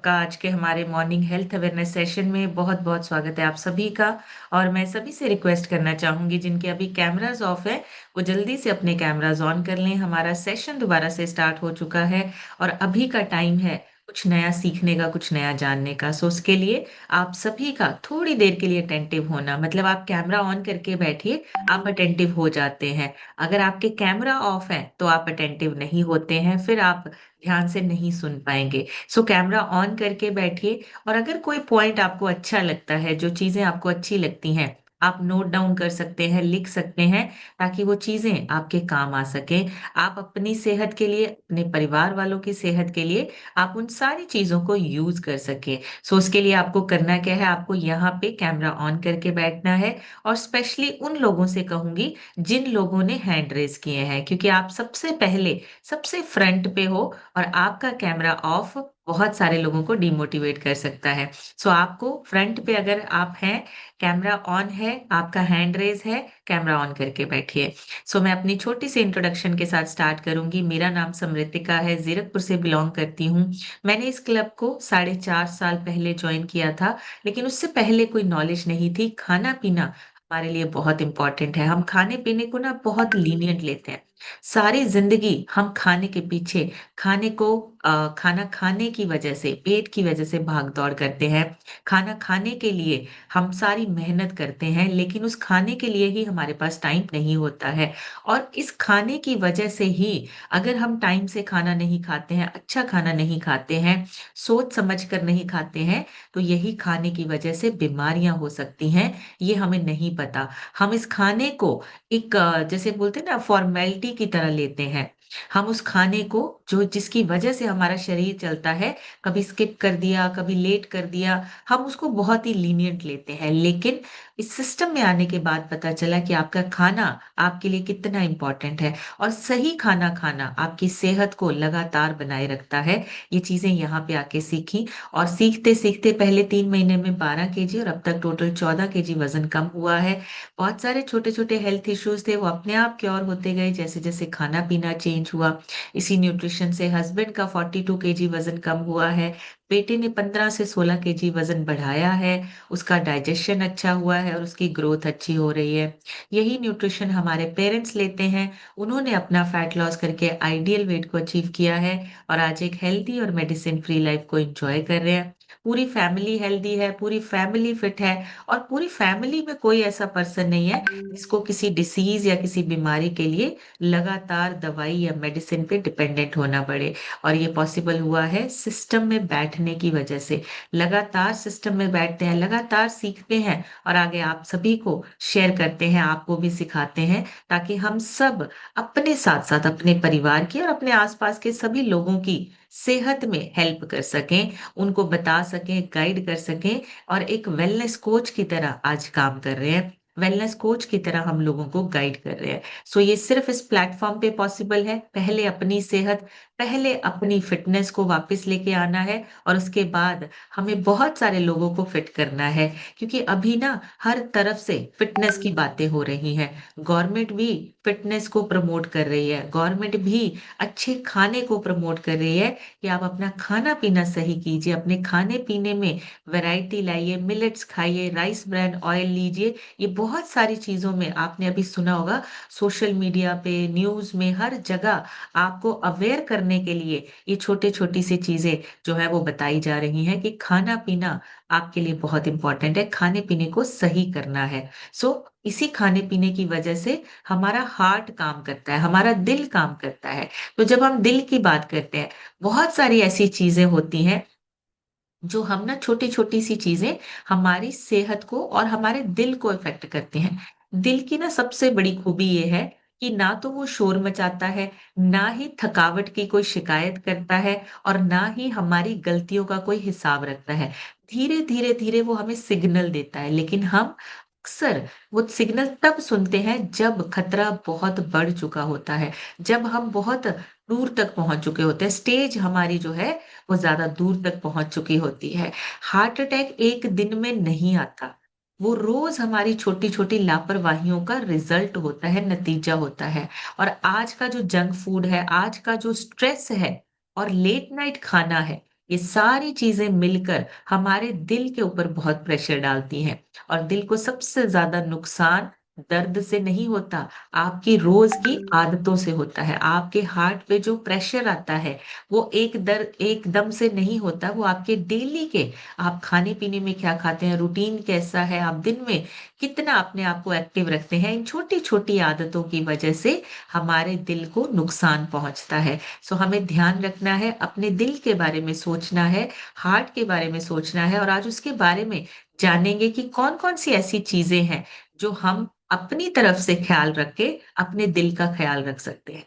आपका आज के हमारे मॉर्निंग हेल्थ अवेयरनेस सेशन में बहुत-बहुत स्वागत है आप सभी का। और मैं सभी से रिक्वेस्ट करना चाहूँगी जिनके अभी कैमराज़ ऑफ है, वो जल्दी से अपने कैमराज़ ऑन कर लें। हमारा सेशन दोबारा से स्टार्ट हो चुका है और अभी का टाइम है कुछ नया सीखने का, कुछ नया जानने का। सो उसके लिए आप सभी का थोड़ी देर के लिए अटेंटिव होना मतलब आप कैमरा ऑन करके बैठिए, आप अटेंटिव हो जाते हैं। अगर आपके कैमरा ऑफ है, तो आप अटेंटिव नहीं होते हैं, फिर आप ध्यान से नहीं सुन पाएँगे। सो कैमरा ऑन करके बैठिए और अगर कोई पॉइंट आपको अच्छा लगता है, जो चीज़ें आपको अच्छी लगती हैं, आप नोट डाउन कर सकते हैं, लिख सकते हैं, ताकि वो चीज़ें आपके काम आ सकें। आप अपनी सेहत के लिए, अपने परिवार वालों की सेहत के लिए, आप उन सारी चीज़ों को यूज़ कर सकें। सो उसके लिए आपको करना क्या है, आपको यहाँ पे कैमरा ऑन करके बैठना है और स्पेशली उन लोगों से कहूँगी, जिन लोगों ने हैंड रेज़ किए हैं, क्योंकि आप सबसे पहले, सबसे फ्रंट पे हो और आपका कैमरा ऑफ बहुत सारे लोगों को डिमोटिवेट कर सकता है। सो आपको फ्रंट पे अगर आप हैं, कैमरा ऑन है, आपका हैंड रेज़ है, कैमरा ऑन करके बैठिए। सो मैं अपनी छोटी-सी इंट्रोडक्शन के साथ स्टार्ट करूँगी। मेरा नाम समृतिका है, ज़ीरकपुर से बिलॉन्ग करती हूँ। मैंने इस क्लब को साढ़े 4 साल पहले जॉइन किया था, लेकिन उससे पहले कोई नॉलेज नहीं थी। खाना-पीना हमारे लिए बहुत इम्पोर्टेंट है। हम खाने-पीने को ना बहुत लीनिएंट लेते हैं। सारी ज़िंदगी हम खाने के पीछे खाने को खाना खाने की वजह से, पेट की वजह से भाग-दौड़ करते हैं। खाना खाने के लिए हम सारी मेहनत करते हैं, लेकिन उस खाने के लिए ही हमारे पास टाइम नहीं होता है। और इस खाने की वजह से ही अगर हम टाइम से खाना नहीं खाते हैं, अच्छा खाना नहीं खाते हैं, सोच समझ कर नहीं खाते हैं, तो यही खाने की वजह से बीमारियाँ हो सकती हैं, ये हमें नहीं पता। हम इस खाने को एक जैसे बोलते हैं ना फॉर्मेलिटी की तरह लेते हैं। हम उस खाने को जो जिसकी वजह से हमारा शरीर चलता है, कभी स्किप कर दिया, कभी लेट कर दिया, हम उसको बहुत ही लीनिएंट लेते हैं। लेकिन इस सिस्टम में आने के बाद पता चला कि आपका खाना आपके लिए कितना इम्पोर्टेंट है और सही खाना खाना आपकी सेहत को लगातार बनाए रखता है। ये चीज़ें यहाँ पे आके सीखी और सीखते-सीखते पहले 3 महीने में 12 केजी और अब तक टोटल 14 केजी वज़न कम हुआ है। बहुत सारे छोटे-छोटे हेल्थ इश्यूज़ थे, वो अपने आप क्योर होते गए जैसे-जैसे खाना-पीना चेंज हुआ। इसी न्यूट्रिशन से हस्बैंड का 42 केजी वज़न कम हुआ है। बेटे ने 15 से 16 केजी वज़न बढ़ाया है, उसका डाइजेशन अच्छा हुआ है और उसकी ग्रोथ अच्छी हो रही है। यही न्यूट्रिशन हमारे पेरेंट्स लेते हैं, उन्होंने अपना फैट लॉस करके आइडियल वेट को अचीव किया है और आज एक हेल्दी और मेडिसिन फ्री लाइफ को एन्जॉय कर रहे हैं। पूरी फैमिली हेल्दी है, पूरी फैमिली फिट है और पूरी फैमिली में कोई ऐसा पर्सन नहीं है जिसको किसी डिसीज़ या किसी बीमारी के लिए लगातार दवाई या मेडिसिन पे डिपेंडेंट होना पड़े और ये पॉसिबल हुआ है सिस्टम में बैठने की वजह से। लगातार सिस्टम में बैठते हैं, लगातार सीखते हैं और आगे आप सभी को शेयर करते हैं, आपको भी सिखाते हैं ताकि हम सब अपने साथ-साथ अपने परिवार की और अपने आस-पास के सभी लोगों की सेहत में हेल्प कर सकें, उनको बता सकें, गाइड कर सकें और एक वेलनेस कोच की तरह आज काम कर रहे हैं। वेलनेस कोच की तरह हम लोगों को गाइड कर रहे हैं। सो ये सिर्फ़ इस प्लेटफ़ॉर्म पे पॉसिबल है। पहले अपनी सेहत, पहले अपनी फ़िटनेस को वापस लेके आना है और उसके बाद हमें बहुत सारे लोगों को फ़िट करना है। क्योंकि अभी ना हर तरफ से फ़िटनेस की बातें हो रही हैं। गवर्नमेंट भी फ़िटनेस को प्रमोट कर रही है। गवर्नमेंट भी अच्छे खाने को प्रमोट कर रही है कि आप अपना खाना-पीना सही कीजिए। अपने खाने-पीने में वैरायटी लाइए, मिलेट्स खाइए, राइस ब्रान ऑयल लीजिए। ये बहुत सारी चीज़ों में आपने अभी सुना होगा सोशल मीडिया पे, न्यूज़ में, हर जगह आपको अवेयर करने के लिए ये छोटी-छोटी सी चीज़ें जो है वो बताई जा रही हैं कि खाना-पीना आपके लिए बहुत इम्पोर्टेंट है, खाने-पीने को सही करना है। सो इसी खाने-पीने की वजह से हमारा हार्ट काम करता है, हमारा दिल काम करता है। तो जब हम दिल की बात करते हैं, बहुत सारी ऐसी चीज़ें होती हैं जो हम ना छोटी-छोटी सी चीज़ें हमारी सेहत को और हमारे दिल को इफ़ेक्ट करते हैं। दिल की ना सबसे बड़ी खूबी ये है कि ना तो वो शोर मचाता है, ना ही थकावट की कोई शिकायत करता है और ना ही हमारी गलतियों का कोई हिसाब रखता है। धीरे-धीरे, धीरे वो हमें सिग्नल देता है, लेकिन हम अक्सर वो सिग्नल तब सुनते हैं जब खतरा बहुत बढ़ चुका होता है, जब हम बहुत दूर तक पहुँच चुके होते हैं। स्टेज हमारी जो है वो ज़्यादा दूर तक पहुँच चुकी होती है। हार्ट अटैक एक दिन में नहीं आता। वो रोज़ हमारी छोटी-छोटी लापरवाहियों का रिज़ल्ट होता है, नतीजा होता है। और आज का जो जंक फूड है, आज का जो स्ट्रेस है और लेट नाइट खाना है, ये सारी चीजें मिलकर हमारे दिल के ऊपर बहुत प्रेशर डालती हैं। और दिल को सबसे ज्यादा नुकसान दर्द से नहीं होता, आपकी रोज की आदतों से होता है। आपके हार्ट पे जो प्रेशर आता है वो एकदम से नहीं होता, वो आपके डेली के, आप खाने पीने में क्या खाते हैं, रूटीन कैसा है, आप दिन में कितना अपने आप को एक्टिव रखते हैं, इन छोटी छोटी आदतों की वजह से हमारे दिल को नुकसान पहुंचता है। सो हमें ध्यान रखना है, अपने दिल के बारे में सोचना है, हार्ट के बारे में सोचना है, और आज उसके बारे में जानेंगे कि कौन कौन सी ऐसी चीजें हैं जो हम अपनी तरफ से ख्याल रख के अपने दिल का ख्याल रख सकते हैं।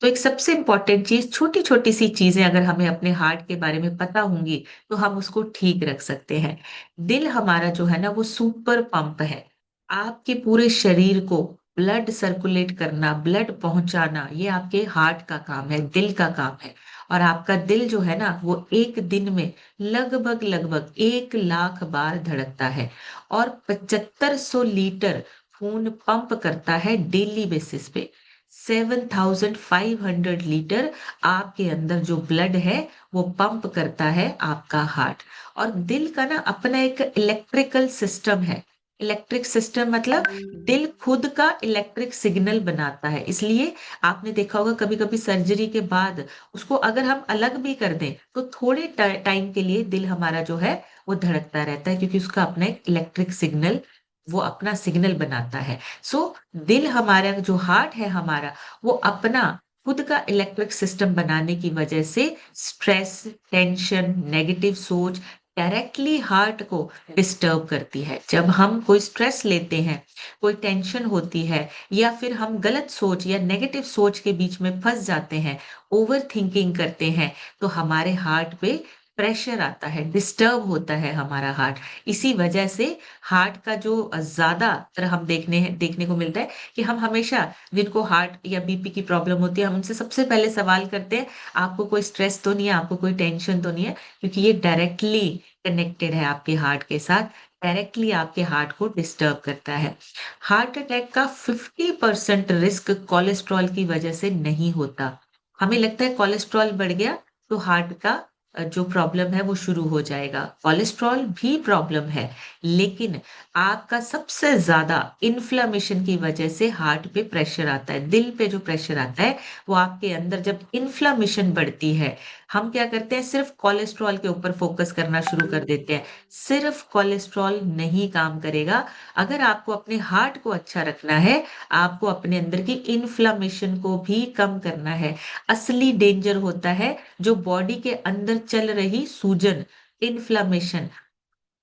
तो एक सबसे इंपॉर्टेंट चीज, छोटी छोटी सी चीजें अगर हमें अपने हार्ट के बारे में पता होंगी तो हम उसको ठीक रख सकते हैं। दिल हमारा जो है ना वो सुपर पंप है। आपके पूरे शरीर को ब्लड सर्कुलेट करना, ब्लड पहुंचाना, ये आपके हार्ट का काम है, दिल का काम है। और आपका दिल जो है ना वो एक दिन में लगभग लगभग 1 लाख बार धड़कता है, और 7500 लीटर खून पंप करता है डेली बेसिस पे। 7500 लीटर आपके अंदर जो ब्लड है वो पंप करता है आपका हार्ट। और दिल का ना अपना एक इलेक्ट्रिकल सिस्टम है। इलेक्ट्रिक सिस्टम मतलब दिल खुद का इलेक्ट्रिक सिग्नल बनाता है। इसलिए आपने देखा होगा कभी कभी सर्जरी के बाद उसको अगर हम अलग भी कर दें तो थोड़े टाइम के लिए दिल हमारा जो है वो धड़कता रहता है, क्योंकि उसका अपना एक इलेक्ट्रिक सिग्नल, वो अपना सिग्नल बनाता है। सो दिल हमारा जो हार्ट है हमारा, वो अपना खुद का इलेक्ट्रिक सिस्टम बनाने की वजह से स्ट्रेस, टेंशन, नेगेटिव सोच डायरेक्टली हार्ट को डिस्टर्ब करती है। जब हम कोई स्ट्रेस लेते हैं, कोई टेंशन होती है, या फिर हम गलत सोच या नेगेटिव सोच के बीच में फंस जाते हैं, ओवर थिंकिंग करते हैं, तो हमारे हार्ट पे प्रेशर आता है, डिस्टर्ब होता है हमारा हार्ट। इसी वजह से हार्ट का जो ज्यादातर हम देखने को मिलता है कि हम हमेशा जिनको हार्ट या बीपी की प्रॉब्लम होती है, हम उनसे सबसे पहले सवाल करते हैं, आपको कोई स्ट्रेस तो नहीं है, आपको कोई टेंशन तो नहीं है, क्योंकि ये डायरेक्टली कनेक्टेड है आपके हार्ट के साथ, डायरेक्टली आपके हार्ट को डिस्टर्ब करता है। हार्ट अटैक का 50% रिस्क कोलेस्ट्रॉल की वजह से नहीं होता। हमें लगता है कोलेस्ट्रॉल बढ़ गया तो हार्ट का जो प्रॉब्लम है वो शुरू हो जाएगा। कोलेस्ट्रॉल भी प्रॉब्लम है, लेकिन आपका सबसे ज्यादा इन्फ्लामेशन की वजह से हार्ट पे प्रेशर आता है, दिल पे जो प्रेशर आता है वो आपके अंदर जब इन्फ्लामेशन बढ़ती है। हम क्या करते हैं, सिर्फ कोलेस्ट्रॉल के ऊपर फोकस करना शुरू कर देते हैं। सिर्फ कोलेस्ट्रॉल नहीं काम करेगा। अगर आपको अपने हार्ट को अच्छा रखना है, आपको अपने अंदर की इन्फ्लामेशन को भी कम करना है। असली डेंजर होता है जो बॉडी के अंदर चल रही सूजन, इन्फ्लामेशन।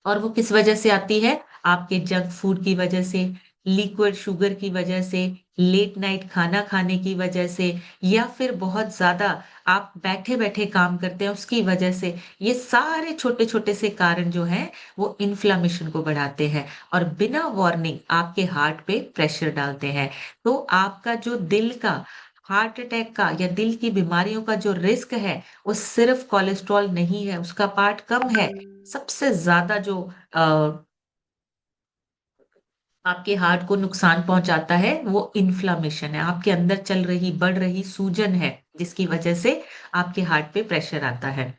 और वो किस वजह से आती है, आपके जंक फूड की वजह से, लिक्विड शुगर की वजह से, लेट नाइट खाना खाने की वजह से, या फिर बहुत ज्यादा आप बैठे बैठे काम करते हैं उसकी वजह से। ये सारे छोटे छोटे से कारण जो हैं वो इन्फ्लामेशन को बढ़ाते हैं, और बिना वार्निंग आपके हार्ट पे प्रेशर डालते हैं। तो आपका जो दिल का, हार्ट अटैक का या दिल की बीमारियों का जो रिस्क है वो सिर्फ कोलेस्ट्रॉल नहीं है, उसका पार्ट कम है। सबसे ज्यादा जो आपके हार्ट को नुकसान पहुंचाता है वो इन्फ्लामेशन है, आपके अंदर चल रही बढ़ रही सूजन है, जिसकी वजह से आपके हार्ट पे प्रेशर आता है।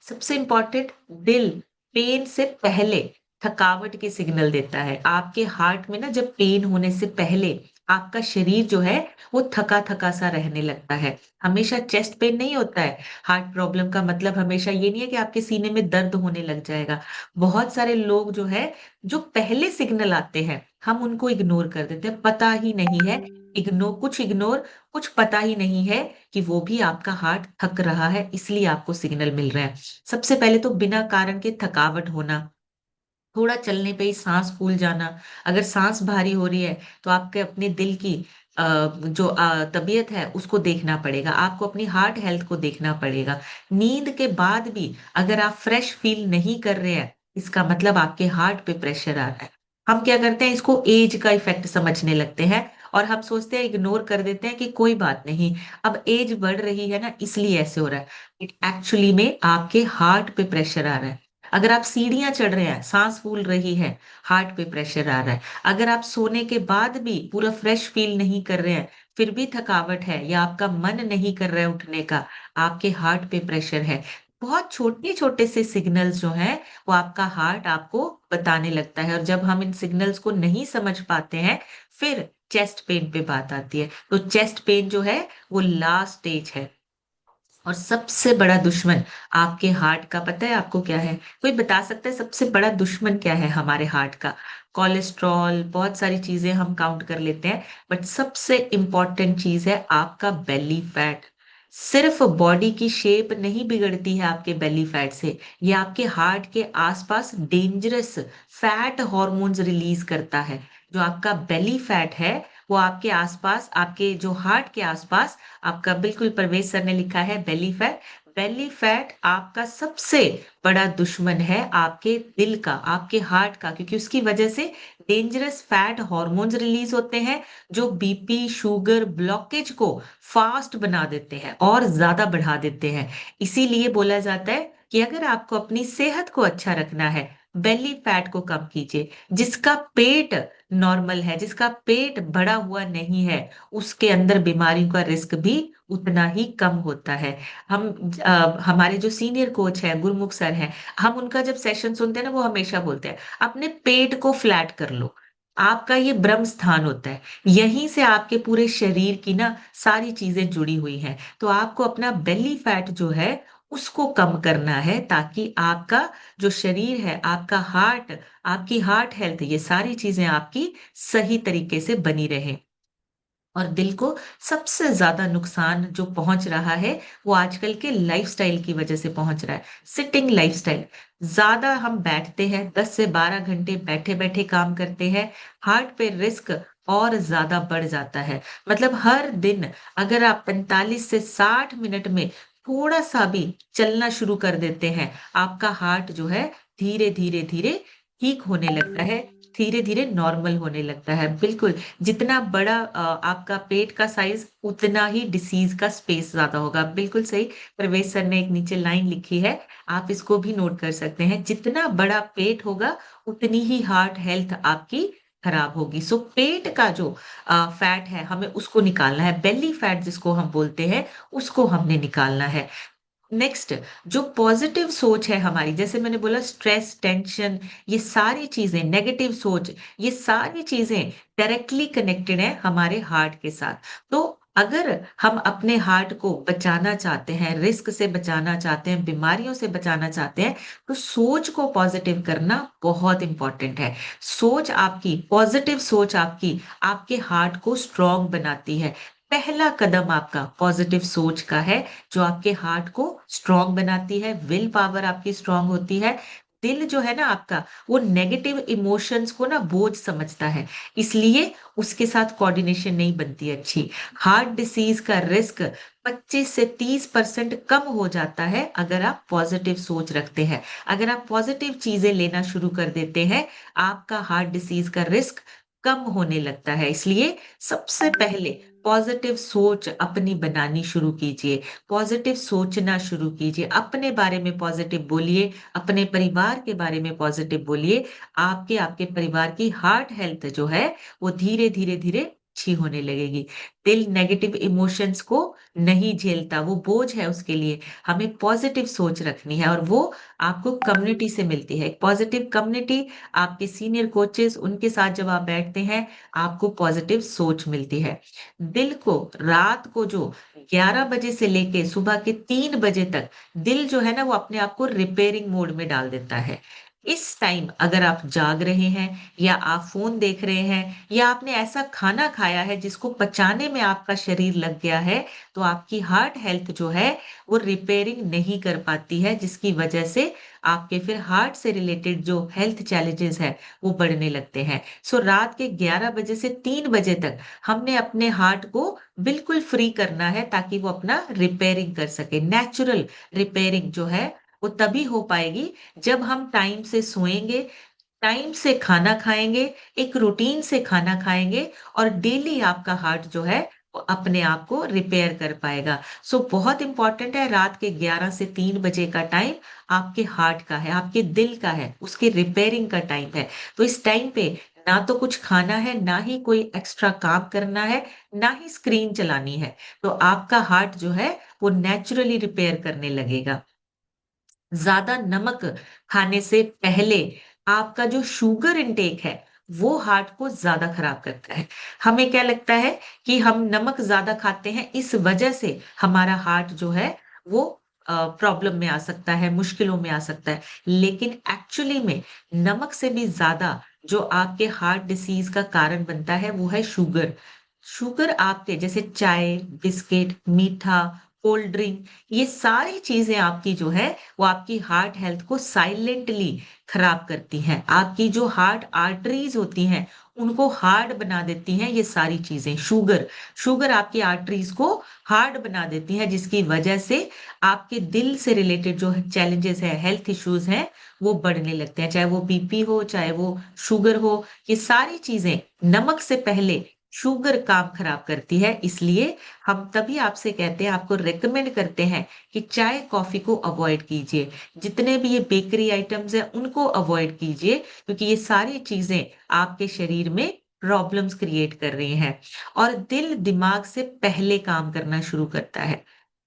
सबसे इंपॉर्टेंट, दिल पेन से पहले थकावट के सिग्नल देता है। आपके हार्ट में ना जब पेन होने से पहले आपका शरीर जो है वो थका थका सा रहने लगता है। हमेशा चेस्ट पेन नहीं होता है। हार्ट प्रॉब्लम का मतलब हमेशा ये नहीं है कि आपके सीने में दर्द होने लग जाएगा। बहुत सारे लोग जो है, जो पहले सिग्नल आते हैं हम उनको इग्नोर कर देते हैं, पता ही नहीं है। इग्नोर, कुछ पता ही नहीं है कि वो भी आपका हार्ट थक रहा है, इसलिए आपको सिग्नल मिल रहा है। सबसे पहले तो बिना कारण के थकावट होना, थोड़ा चलने पे ही सांस फूल जाना। अगर सांस भारी हो रही है तो आपके अपने दिल की जो तबीयत है उसको देखना पड़ेगा, आपको अपनी हार्ट हेल्थ को देखना पड़ेगा। नींद के बाद भी अगर आप फ्रेश फील नहीं कर रहे हैं, इसका मतलब आपके हार्ट पे प्रेशर आ रहा है। हम क्या करते हैं, इसको एज का इफेक्ट समझने लगते हैं, और हम सोचते हैं, इग्नोर कर देते हैं कि कोई बात नहीं, अब एज बढ़ रही है ना इसलिए ऐसे हो रहा है। इट एक्चुअली में आपके हार्ट पे प्रेशर आ रहा है। अगर आप सीढ़ियां चढ़ रहे हैं, सांस फूल रही है, हार्ट पे प्रेशर आ रहा है। अगर आप सोने के बाद भी पूरा फ्रेश फील नहीं कर रहे हैं, फिर भी थकावट है, या आपका मन नहीं कर रहा है उठने का, आपके हार्ट पे प्रेशर है। बहुत छोटे-छोटे से सिग्नल्स जो हैं, वो आपका हार्ट आपको बताने लगता है और जब हम इन सिग्नल्स को नहीं समझ पाते हैं, फिर चेस्ट पेन पे बात आती है। तो चेस्ट पेन जो है, वो लास्ट स्टेज है और सबसे बड़ा दुश्मन आपके हार्ट का पता है आपको क्या है? कोई बता सकता है सबसे बड़ा दुश्मन क्या है हमारे हार्ट का? कोलेस्ट्रॉल, बहुत सारी चीज़ें हम काउंट कर लेते हैं, बट सबसे इम्पोर्टेंट चीज़ है आपका बेली फैट। सिर्फ बॉडी की शेप नहीं बिगड़ती है आपके बेली फैट से, ये आपके हार्ट के आसपास डेंजरस फैट हॉर्मोन्स रिलीज़ करता है। जो आपका बेली फैट है, वो आपके आसपास, आपके जो हार्ट के आसपास आपका बिल्कुल परवेज सर ने लिखा है बेली फैट आपका सबसे बड़ा दुश्मन है आपके दिल का, आपके हार्ट का, क्योंकि उसकी वजह से डेंजरस फैट हॉर्मोन्स रिलीज होते हैं जो बीपी, शुगर, ब्लॉकेज को फास्ट बना देते हैं और ज्यादा बढ़ा देते हैं। इसीलिए बोला जाता है कि अगर आपको अपनी सेहत को अच्छा रखना है, बेली फैट को कम कीजिए। जिसका पेट नॉर्मल है, जिसका पेट बढ़ा हुआ नहीं है, उसके अंदर बीमारियों का रिस्क भी उतना ही कम होता है। हमारे जो सीनियर कोच है गुरमुख सर हैं, हम उनका जब सेशन सुनते हैं ना, वो हमेशा बोलते हैं अपने पेट को फ्लैट कर लो। आपका ये ब्रह्म स्थान होता है, यहीं से आपके पूरे शरीर की ना सारी चीजें जुड़ी हुई हैं। तो आपको अपना बेली फैट जो है उसको कम करना है, ताकि आपका जो शरीर है, आपका हार्ट, आपकी हार्ट हेल्थ, ये सारी चीजें आपकी सही तरीके से बनी रहे। और दिल को सबसे ज्यादा नुकसान जो पहुंच रहा है, वो आजकल के लाइफस्टाइल की वजह से पहुंच रहा है। सिटिंग लाइफस्टाइल, ज्यादा हम बैठते हैं, 10 से 12 घंटे बैठे बैठे काम करते हैं, हार्ट पे रिस्क और ज्यादा बढ़ जाता है। मतलब हर दिन अगर आप 45 से 60 मिनट में थोड़ा सा भी चलना शुरू कर देते हैं, आपका हार्ट जो है धीरे धीरे धीरे ठीक होने लगता है, धीरे धीरे नॉर्मल होने लगता है। बिल्कुल, जितना बड़ा आपका पेट का साइज, उतना ही डिसीज का स्पेस ज्यादा होगा। बिल्कुल सही। प्रवेश सर ने एक नीचे लाइन लिखी है, आप इसको भी नोट कर सकते हैं, जितना बड़ा पेट होगा उतनी ही हार्ट हेल्थ आपकी खराब होगी। सो पेट का जो फैट है, हमें उसको निकालना है, बेली फैट जिसको हम बोलते हैं, उसको हमने निकालना है। नेक्स्ट, जो पॉजिटिव सोच है हमारी, जैसे मैंने बोला स्ट्रेस, टेंशन, ये सारी चीजें, नेगेटिव सोच, ये सारी चीजें डायरेक्टली कनेक्टेड है हमारे हार्ट के साथ। तो अगर हम अपने हार्ट को बचाना चाहते हैं, रिस्क से बचाना चाहते हैं, बीमारियों से बचाना चाहते हैं, तो सोच को पॉजिटिव करना बहुत इंपॉर्टेंट है। सोच आपकी, पॉजिटिव सोच आपकी, आपके हार्ट को स्ट्रांग बनाती है। पहला कदम आपका पॉजिटिव सोच का है, जो आपके हार्ट को स्ट्रांग बनाती है, विल पावर आपकी स्ट्रांग होती है। दिल जो है ना आपका, वो नेगेटिव इमोशंस को ना बोझ समझता है, इसलिए उसके साथ कोऑर्डिनेशन नहीं बनती अच्छी। हार्ट डिसीज का रिस्क 25 से 30% कम हो जाता है अगर आप पॉजिटिव सोच रखते हैं। अगर आप पॉजिटिव चीजें लेना शुरू कर देते हैं, आपका हार्ट डिसीज का रिस्क कम होने लगता है। इसलिए सबसे पहले पॉजिटिव सोच अपनी बनानी शुरू कीजिए, पॉजिटिव सोचना शुरू कीजिए, अपने बारे में पॉजिटिव बोलिए, अपने परिवार के बारे में पॉजिटिव बोलिए। आपके आपके परिवार की हार्ट हेल्थ जो है, वो धीरे धीरे धीरे अच्छी होने लगेगी। दिल नेगेटिव इमोशंस को नहीं झेलता, वो बोझ है उसके लिए। हमें पॉजिटिव सोच रखनी है और वो आपको कम्युनिटी से मिलती है। पॉजिटिव कम्युनिटी, आपके सीनियर कोचेस, उनके साथ जब आप बैठते हैं, आपको पॉजिटिव सोच मिलती है। दिल को रात को जो 11 बजे से लेके सुबह के 3 बजे तक, दिल जो है ना वो अपने आप को रिपेयरिंग मोड में डाल देता है। इस टाइम अगर आप जाग रहे हैं, या आप फोन देख रहे हैं, या आपने ऐसा खाना खाया है जिसको पचाने में आपका शरीर लग गया है, तो आपकी हार्ट हेल्थ जो है वो रिपेयरिंग नहीं कर पाती है, जिसकी वजह से आपके फिर हार्ट से रिलेटेड जो हेल्थ चैलेंजेस है वो बढ़ने लगते हैं। सो रात के 11 बजे से 3 बजे तक हमने अपने हार्ट को बिल्कुल फ्री करना है, ताकि वो अपना रिपेयरिंग कर सके। नेचुरल रिपेयरिंग जो है वो तभी हो पाएगी जब हम टाइम से सोएंगे, टाइम से खाना खाएंगे, एक रूटीन से खाना खाएंगे, और डेली आपका हार्ट जो है वो अपने आप को रिपेयर कर पाएगा। सो बहुत इंपॉर्टेंट है, रात के 11 से 3 बजे का टाइम आपके हार्ट का है, आपके दिल का है, उसके रिपेयरिंग का टाइम है। तो इस टाइम पे ना तो कुछ खाना है, ना ही कोई एक्स्ट्रा काम करना है, ना ही स्क्रीन चलानी है। तो आपका हार्ट जो है वो नेचुरली रिपेयर करने लगेगा। ज्यादा नमक खाने से पहले आपका जो शुगर इंटेक है वो हार्ट को ज्यादा खराब करता है। हमें क्या लगता है कि हम नमक ज्यादा खाते हैं, इस वजह से हमारा हार्ट जो है वो प्रॉब्लम में आ सकता है, मुश्किलों में आ सकता है। लेकिन एक्चुअली में नमक से भी ज्यादा जो आपके हार्ट डिसीज का कारण बनता है वो है शुगर। शुगर आपके जैसे चाय, बिस्किट, मीठा, कोल्ड ड्रिंक, ये सारी चीजें आपकी जो है वो आपकी हार्ट हेल्थ को साइलेंटली खराब करती हैं। आपकी जो हार्ट आर्टरीज होती हैं उनको हार्ड बना देती हैं ये सारी चीजें। शुगर शुगर आपकी आर्टरीज को हार्ड बना देती है, जिसकी वजह से आपके दिल से रिलेटेड जो चैलेंजेस है, हेल्थ इश्यूज हैं, वो बढ़ने लगते हैं। चाहे वो बीपी हो, चाहे वो शुगर हो, ये सारी चीजें नमक से पहले शुगर काम खराब करती है। इसलिए हम तभी आपसे कहते हैं, आपको रेकमेंड करते हैं कि चाय कॉफी को अवॉइड कीजिए। जितने भी ये बेकरी आइटम्स हैं उनको अवॉइड कीजिए, क्योंकि ये सारी चीजें आपके शरीर में प्रॉब्लम्स क्रिएट कर रही हैं। और दिल दिमाग से पहले काम करना शुरू करता है।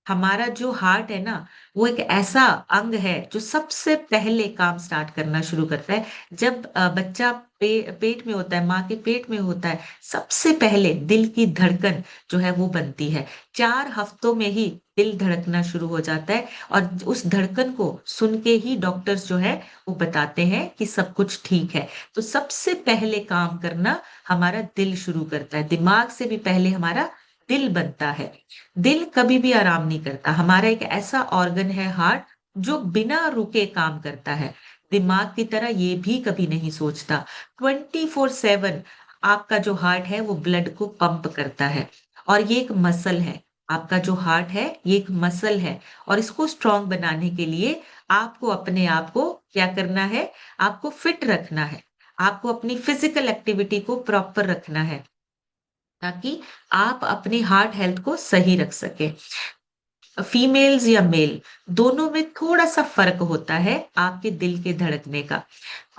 हमारा जो हार्ट है ना, वो एक ऐसा अंग है जो सबसे पहले काम स्टार्ट करना शुरू करता है। जब बच्चा पेट में होता है, माँ के पेट में होता है, सबसे पहले दिल की धड़कन जो है वो बनती है। 4 हफ्तों में ही दिल धड़कना शुरू हो जाता है, और उस धड़कन को सुन के ही डॉक्टर्स जो है वो बताते हैं कि सब कुछ ठीक है। तो सबसे पहले काम करना हमारा दिल शुरू करता है, दिमाग से भी पहले हमारा दिल बनता है। दिल कभी भी आराम नहीं करता। हमारा एक ऐसा ऑर्गन है हार्ट, जो बिना रुके काम करता है। दिमाग की तरह ये भी कभी नहीं सोचता। 24/7 आपका जो हार्ट है वो ब्लड को पंप करता है। और ये एक मसल है। आपका जो हार्ट है ये एक मसल है, और इसको स्ट्रांग बनाने के लिए आपको अपने आप को क्या करना है, आपको फिट रखना है। आपको अपनी फिजिकल एक्टिविटी को प्रॉपर रखना है, ताकि आप अपनी हार्ट हेल्थ को सही रख सके। फीमेल्स या मेल, दोनों में थोड़ा सा फर्क होता है आपके दिल के धड़कने का।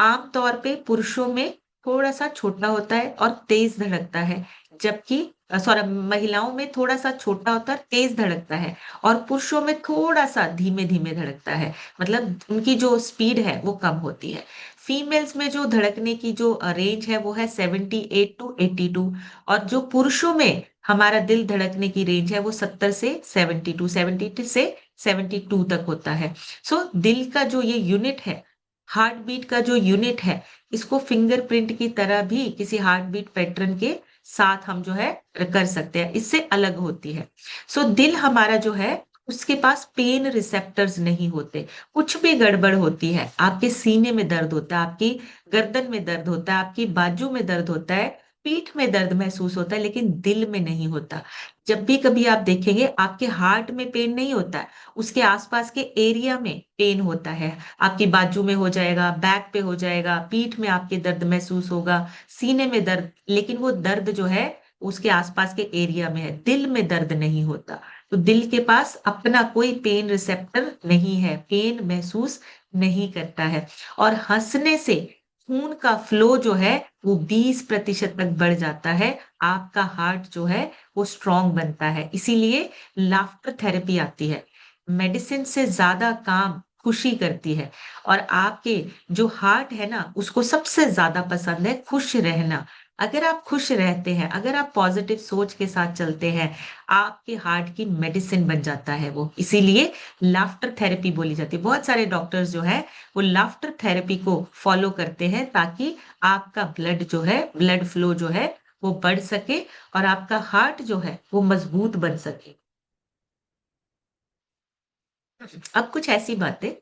आमतौर पे पुरुषों में थोड़ा सा छोटा होता है और तेज धड़कता है, जबकि सॉरी, महिलाओं में थोड़ा सा छोटा होता है, तेज धड़कता है, और पुरुषों में थोड़ा सा धीमे धीमे धड़कता है। मतलब उनकी जो स्पीड है वो कम होती है। फीमेल्स में जो धड़कने की जो रेंज है वो है 78 to 82, और जो पुरुषों में हमारा दिल धड़कने की रेंज है वो 70 से 72, 70 से 72 तक होता है। सो दिल का जो ये यूनिट है, हार्ट बीट का जो यूनिट है, इसको फिंगरप्रिंट की तरह भी किसी हार्ट बीट पैटर्न के साथ हम जो है कर सकते हैं, इससे अलग होती है। सो दिल हमारा जो है उसके पास पेन रिसेप्टर्स नहीं होते। कुछ भी गड़बड़ होती है, आपके सीने में दर्द होता है, आपकी गर्दन में दर्द होता है, आपकी बाजू में दर्द होता है, पीठ में दर्द महसूस होता है, लेकिन दिल में नहीं होता। जब भी कभी आप देखेंगे आपके हार्ट में पेन नहीं होता है, उसके आसपास के एरिया में पेन होता है। आपकी बाजू में हो जाएगा, बैक पे हो जाएगा, पीठ में आपके दर्द महसूस होगा, सीने में दर्द, लेकिन वो दर्द जो है उसके आसपास के एरिया में है, दिल में दर्द नहीं होता। तो दिल के पास अपना कोई पेन रिसेप्टर नहीं है, पेन महसूस नहीं करता है। और हंसने से खून का फ्लो जो है वो 20% तक बढ़ जाता है। आपका हार्ट जो है वो स्ट्रांग बनता है, इसीलिए लाफ्टर थेरेपी आती है। मेडिसिन से ज्यादा काम खुशी करती है। और आपके जो हार्ट है ना, उसको सबसे ज्यादा पसंद है खुश रहना। अगर आप खुश रहते हैं, अगर आप पॉजिटिव सोच के साथ चलते हैं, आपके हार्ट की मेडिसिन बन जाता है वो। इसीलिए लाफ्टर थेरेपी बोली जाती है। बहुत सारे डॉक्टर्स जो है वो लाफ्टर थेरेपी को फॉलो करते हैं, ताकि आपका ब्लड जो है, ब्लड फ्लो जो है वो बढ़ सके, और आपका हार्ट जो है वो मजबूत बन सके। अब कुछ ऐसी बातें,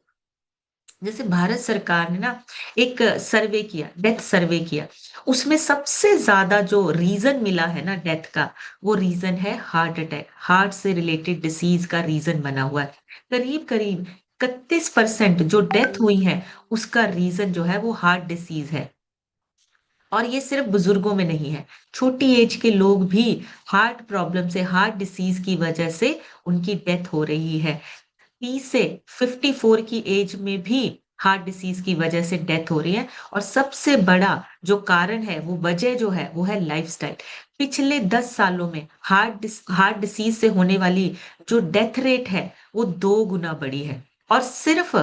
जैसे भारत सरकार ने ना एक सर्वे किया, डेथ सर्वे किया। उसमें सबसे ज्यादा जो रीजन मिला है ना डेथ का, वो रीजन है हार्ट अटैक। हार्ट से रिलेटेड डिसीज का रीजन बना हुआ है। करीब करीब 31% जो डेथ हुई है उसका रीजन जो है वो हार्ट डिसीज है। और ये सिर्फ बुजुर्गों में नहीं है, छोटी एज के लोग भी हार्ट प्रॉब्लम से, हार्ट डिसीज की वजह से उनकी डेथ हो रही है। 30 से 54 की एज में भी हार्ट डिसीज की वजह से डेथ हो रही है। और सबसे बड़ा जो कारण है, वो वजह जो है वो है लाइफस्टाइल। पिछले 10 सालों में हार्ट डिसीज से होने वाली जो डेथ रेट है वो 2 गुना बढ़ी है। और सिर्फ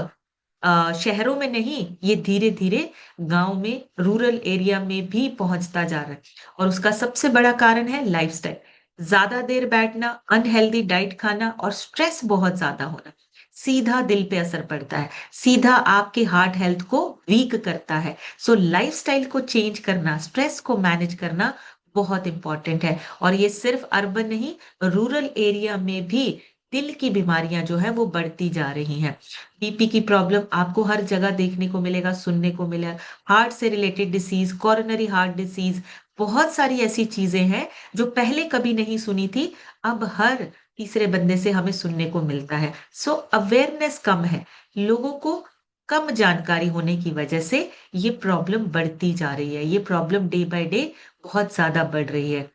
शहरों में नहीं, ये धीरे-धीरे गाँव में, रूरल एरिया में भी पहुँचता जा रहा है और उसका सबसे बड़ा कारण है लाइफ़स्टाइल। ज़्यादा देर बैठना, अनहेल्दी डाइट खाना और स्ट्रेस बहुत ज़्यादा होना, सीधा दिल पे असर पड़ता है, सीधा आपके हार्ट हेल्थ को वीक करता है। सो लाइफ़स्टाइल को चेंज करना, स्ट्रेस को मैनेज करना बहुत इम्पोर्टेंट है और ये सिर्फ़ अर्बन नहीं, रूरल एरिया में भी दिल की बीमारियाँ जो हैं वो बढ़ती जा रही हैं। बीपी की प्रॉब्लम आपको हर जगह देखने को मिलेगा, सुनने को मिलेगा। हार्ट से related disease, coronary heart disease, बहुत सारी ऐसी चीज़ें हैं जो पहले कभी नहीं सुनी थी, अब हर तीसरे बंदे से हमें सुनने को मिलता है। सो अवेयरनेस कम है, लोगों को कम जानकारी होने की वजह से ये प्रॉब्लम बढ़ती जा रही है। ये प्रॉब्लम डे बाय डे बहुत ज़्यादा बढ़ रही है।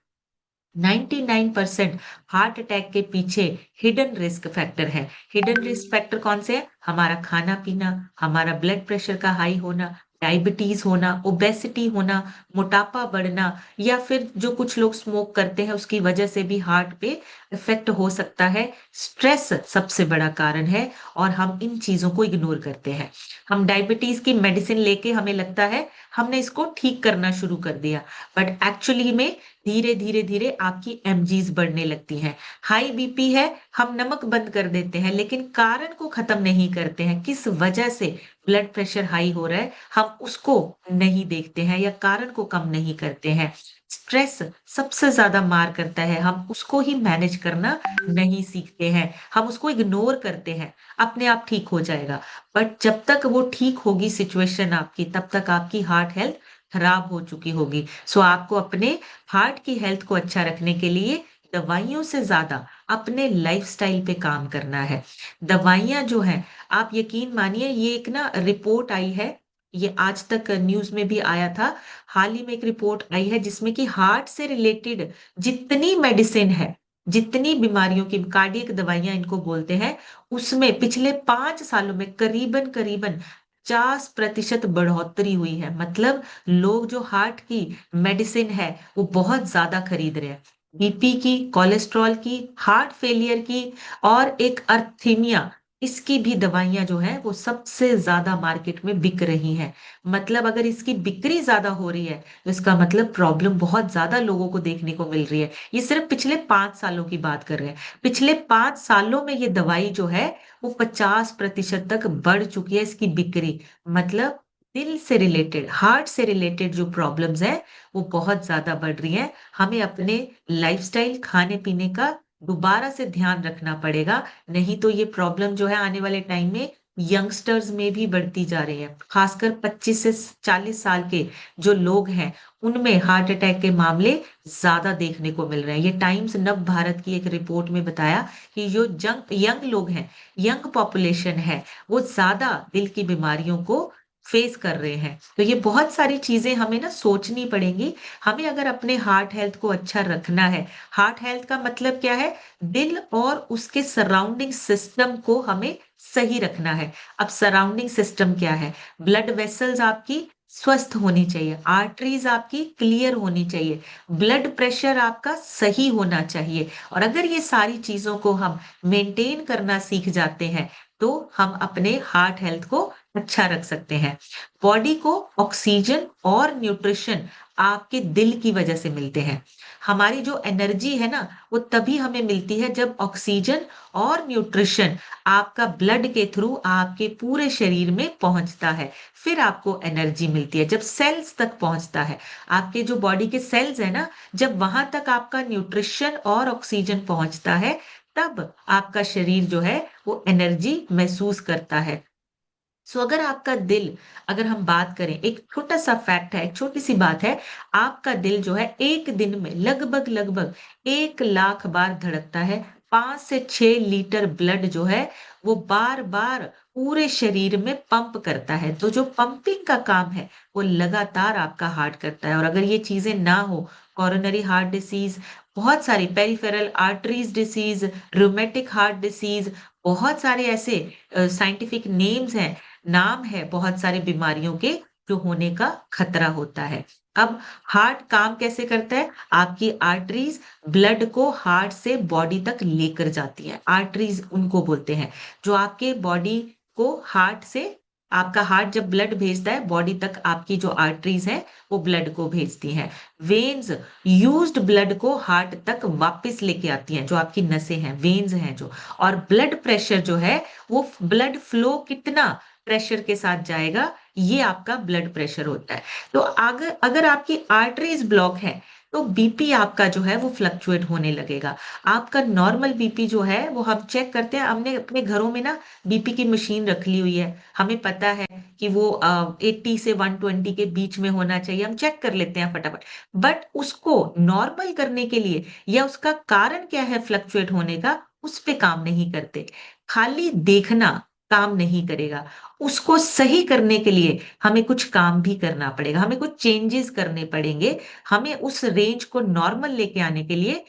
99% हार्ट अटैक के पीछे हिडन रिस्क फैक्टर है। हिडन रिस्क फैक्टर कौन से हैं? हमारा खाना-पीना, हमारा ब्लड प्रेशर का हाई होना, डायबिटीज़ होना, ओबेसिटी होना, मोटापा बढ़ना या फिर जो कुछ लोग स्मोक करते हैं उसकी वजह से भी हार्ट पे इफ़ेक्ट हो सकता है। स्ट्रेस सबसे बड़ा कारण है और हम इन चीज़ों को इग्नोर करते हैं। हम डायबिटीज़ की मेडिसिन लेके हमें लगता है हमने इसको ठीक करना शुरू कर दिया, बट एक्चुअली में धीरे-धीरे आपकी एमजीज़ बढ़ने लगती हैं। हाई बीपी है, हम नमक बंद कर देते हैं, लेकिन कारण को खत्म नहीं करते हैं। किस वजह से ब्लड प्रेशर हाई हो रहा है, हम उसको नहीं देखते हैं या कारण को कम नहीं करते हैं। स्ट्रेस सबसे ज़्यादा मार करता है, हम उसको ही मैनेज करना नहीं सीखते हैं। हम उसको इग्नोर करते हैं, अपने आप ठीक हो जाएगा। बट जब तक वो ठीक होगी सिचुएशन आपकी, तब तक आपकी हार्ट हेल्थ खराब हो चुकी होगी। सो आपको अपने हार्ट की हेल्थ को अच्छा रखने के लिए दवाइयों से ज़्यादा अपने लाइफ़स्टाइल पे काम करना है। दवाइयाँ जो हैं, आप यकीन मानिए ये एक ना रिपोर्ट आई है, ये आज तक न्यूज़ में भी आया था। हाल ही में एक रिपोर्ट आई है जिसमें कि हार्ट से रिलेटेड जितनी मेडिसिन है, जितनी बीमारियों की कार्डियक दवाइयाँ इनको बोलते हैं, उसमें पिछले 5 सालों में करीबन-करीबन 50% बढ़ोतरी हुई है। मतलब लोग जो हार्ट की मेडिसिन है, वो बहुत ज़्यादा खरीद रहे हैं। बीपी की, कोलेस्ट्रॉल की, हार्ट फेलियर की और एक अर्थीमिया, इसकी भी दवाइयाँ जो हैं, वो सबसे ज़्यादा मार्केट में बिक रही हैं। मतलब अगर इसकी बिक्री ज़्यादा हो रही है, तो इसका मतलब प्रॉब्लम बहुत ज़्यादा लोगों को देखने को मिल रही है। ये सिर्फ़ पिछले 5 सालों की बात कर रहे हैं। पिछले 5 सालों में ये दवाई जो है, वो 50% तक बढ़ चुकी है इसकी बिक्री। मतलब दिल से रिलेटेड, हार्ट से रिलेटेड जो प्रॉब्लम्स हैं, वो बहुत ज़्यादा बढ़ रही हैं। हमें अपने लाइफ़स्टाइल, खाने-पीने का दोबारा से ध्यान रखना पड़ेगा, नहीं तो ये प्रॉब्लम जो है आने वाले टाइम में यंगस्टर्स में भी बढ़ती जा रही है। खासकर 25 से 40 साल के जो लोग हैं, उनमें हार्ट अटैक के मामले ज़्यादा देखने को मिल रहे हैं। ये टाइम्स नव भारत की एक रिपोर्ट में बताया कि जो यंग लोग हैं, यंग पॉपुलेशन है, वो ज़्यादा दिल की बीमारियों को फेस कर रहे हैं। तो ये बहुत सारी चीज़ें हमें ना सोचनी पड़ेंगी। हमें अगर अपने हार्ट हेल्थ को अच्छा रखना है, हार्ट हेल्थ का मतलब क्या है? दिल और उसके सराउंडिंग सिस्टम को हमें सही रखना है। अब सराउंडिंग सिस्टम क्या है? ब्लड वेसल्स आपकी स्वस्थ होनी चाहिए, आर्टरीज़ आपकी क्लियर होनी चाहिए, ब्लड प्रेशर आपका सही होना चाहिए और अगर ये सारी चीज़ों को हम मेंटेन करना सीख जाते हैं, तो हम अपने हार्ट हेल्थ को अच्छा रख सकते हैं। बॉडी को ऑक्सीजन और न्यूट्रिशन आपके दिल की वजह से मिलते हैं। हमारी जो एनर्जी है ना, वो तभी हमें मिलती है जब ऑक्सीजन और न्यूट्रिशन आपका ब्लड के थ्रू आपके पूरे शरीर में पहुँचता है। फिर आपको एनर्जी मिलती है, जब सेल्स तक पहुँचता है। आपके जो बॉडी के सेल्स हैं ना, जब वहाँ तक आपका न्यूट्रिशन और ऑक्सीजन पहुँचता है, तब आपका शरीर जो है, वो एनर्जी महसूस करता है। सो अगर आपका दिल अगर हम बात करें एक छोटा-सा फैक्ट है, एक छोटी-सी बात है, आपका दिल जो है 1 दिन में लगभग-लगभग 1 लाख बार धड़कता है। 5 से 6 लीटर ब्लड जो है, वो बार-बार पूरे शरीर में पंप करता है। तो जो पंपिंग का काम है, वो लगातार आपका हार्ट करता है और अगर ये चीज़ें ना हो, कोरोनरी हार्ट डिसीज़, बहुत सारी peripheral arteries disease, rheumatic heart disease, बहुत सारे ऐसे साइंटिफिक नेम्स हैं नाम है बहुत सारी बीमारियों के जो होने का खतरा होता है। अब हार्ट काम कैसे करता है? आपकी आर्टरीज़ ब्लड को हार्ट से बॉडी तक लेकर जाती हैं। आर्टरीज़ उनको बोलते हैं, जो आपके बॉडी को हार्ट से आपका हार्ट जब ब्लड भेजता है बॉडी तक, आपकी जो आर्टरीज है वो ब्लड को भेजती हैं। वेन्स यूज्ड ब्लड को हार्ट तक वापस लेके आती हैं, जो आपकी नसें हैं, वेन्स हैं जो। और ब्लड प्रेशर जो है, वो ब्लड फ्लो कितना प्रेशर के साथ जाएगा, ये आपका ब्लड प्रेशर होता है। तो अगर अगर आपकी आर्टरीज ब्लॉक है तो बीपी आपका जो है वो फ्लक्चुएट होने लगेगा। आपका नॉर्मल बीपी जो है वो हम चेक करते हैं, हमने अपने घरों में ना बीपी की मशीन रख ली हुई है, हमें पता है कि वो 80 से 120 के बीच में होना चाहिए, हम चेक कर लेते हैं फटाफट। बट उसको नॉर्मल करने के लिए या उसका कारण क्या है फ्लक्चुएट होने का, उस पे काम नहीं करते। खाली देखना काम नहीं करेगा, उसको सही करने के लिए हमें कुछ काम भी करना पड़ेगा, हमें कुछ चेंजेस करने पड़ेंगे। हमें उस रेंज को नॉर्मल लेके आने के लिए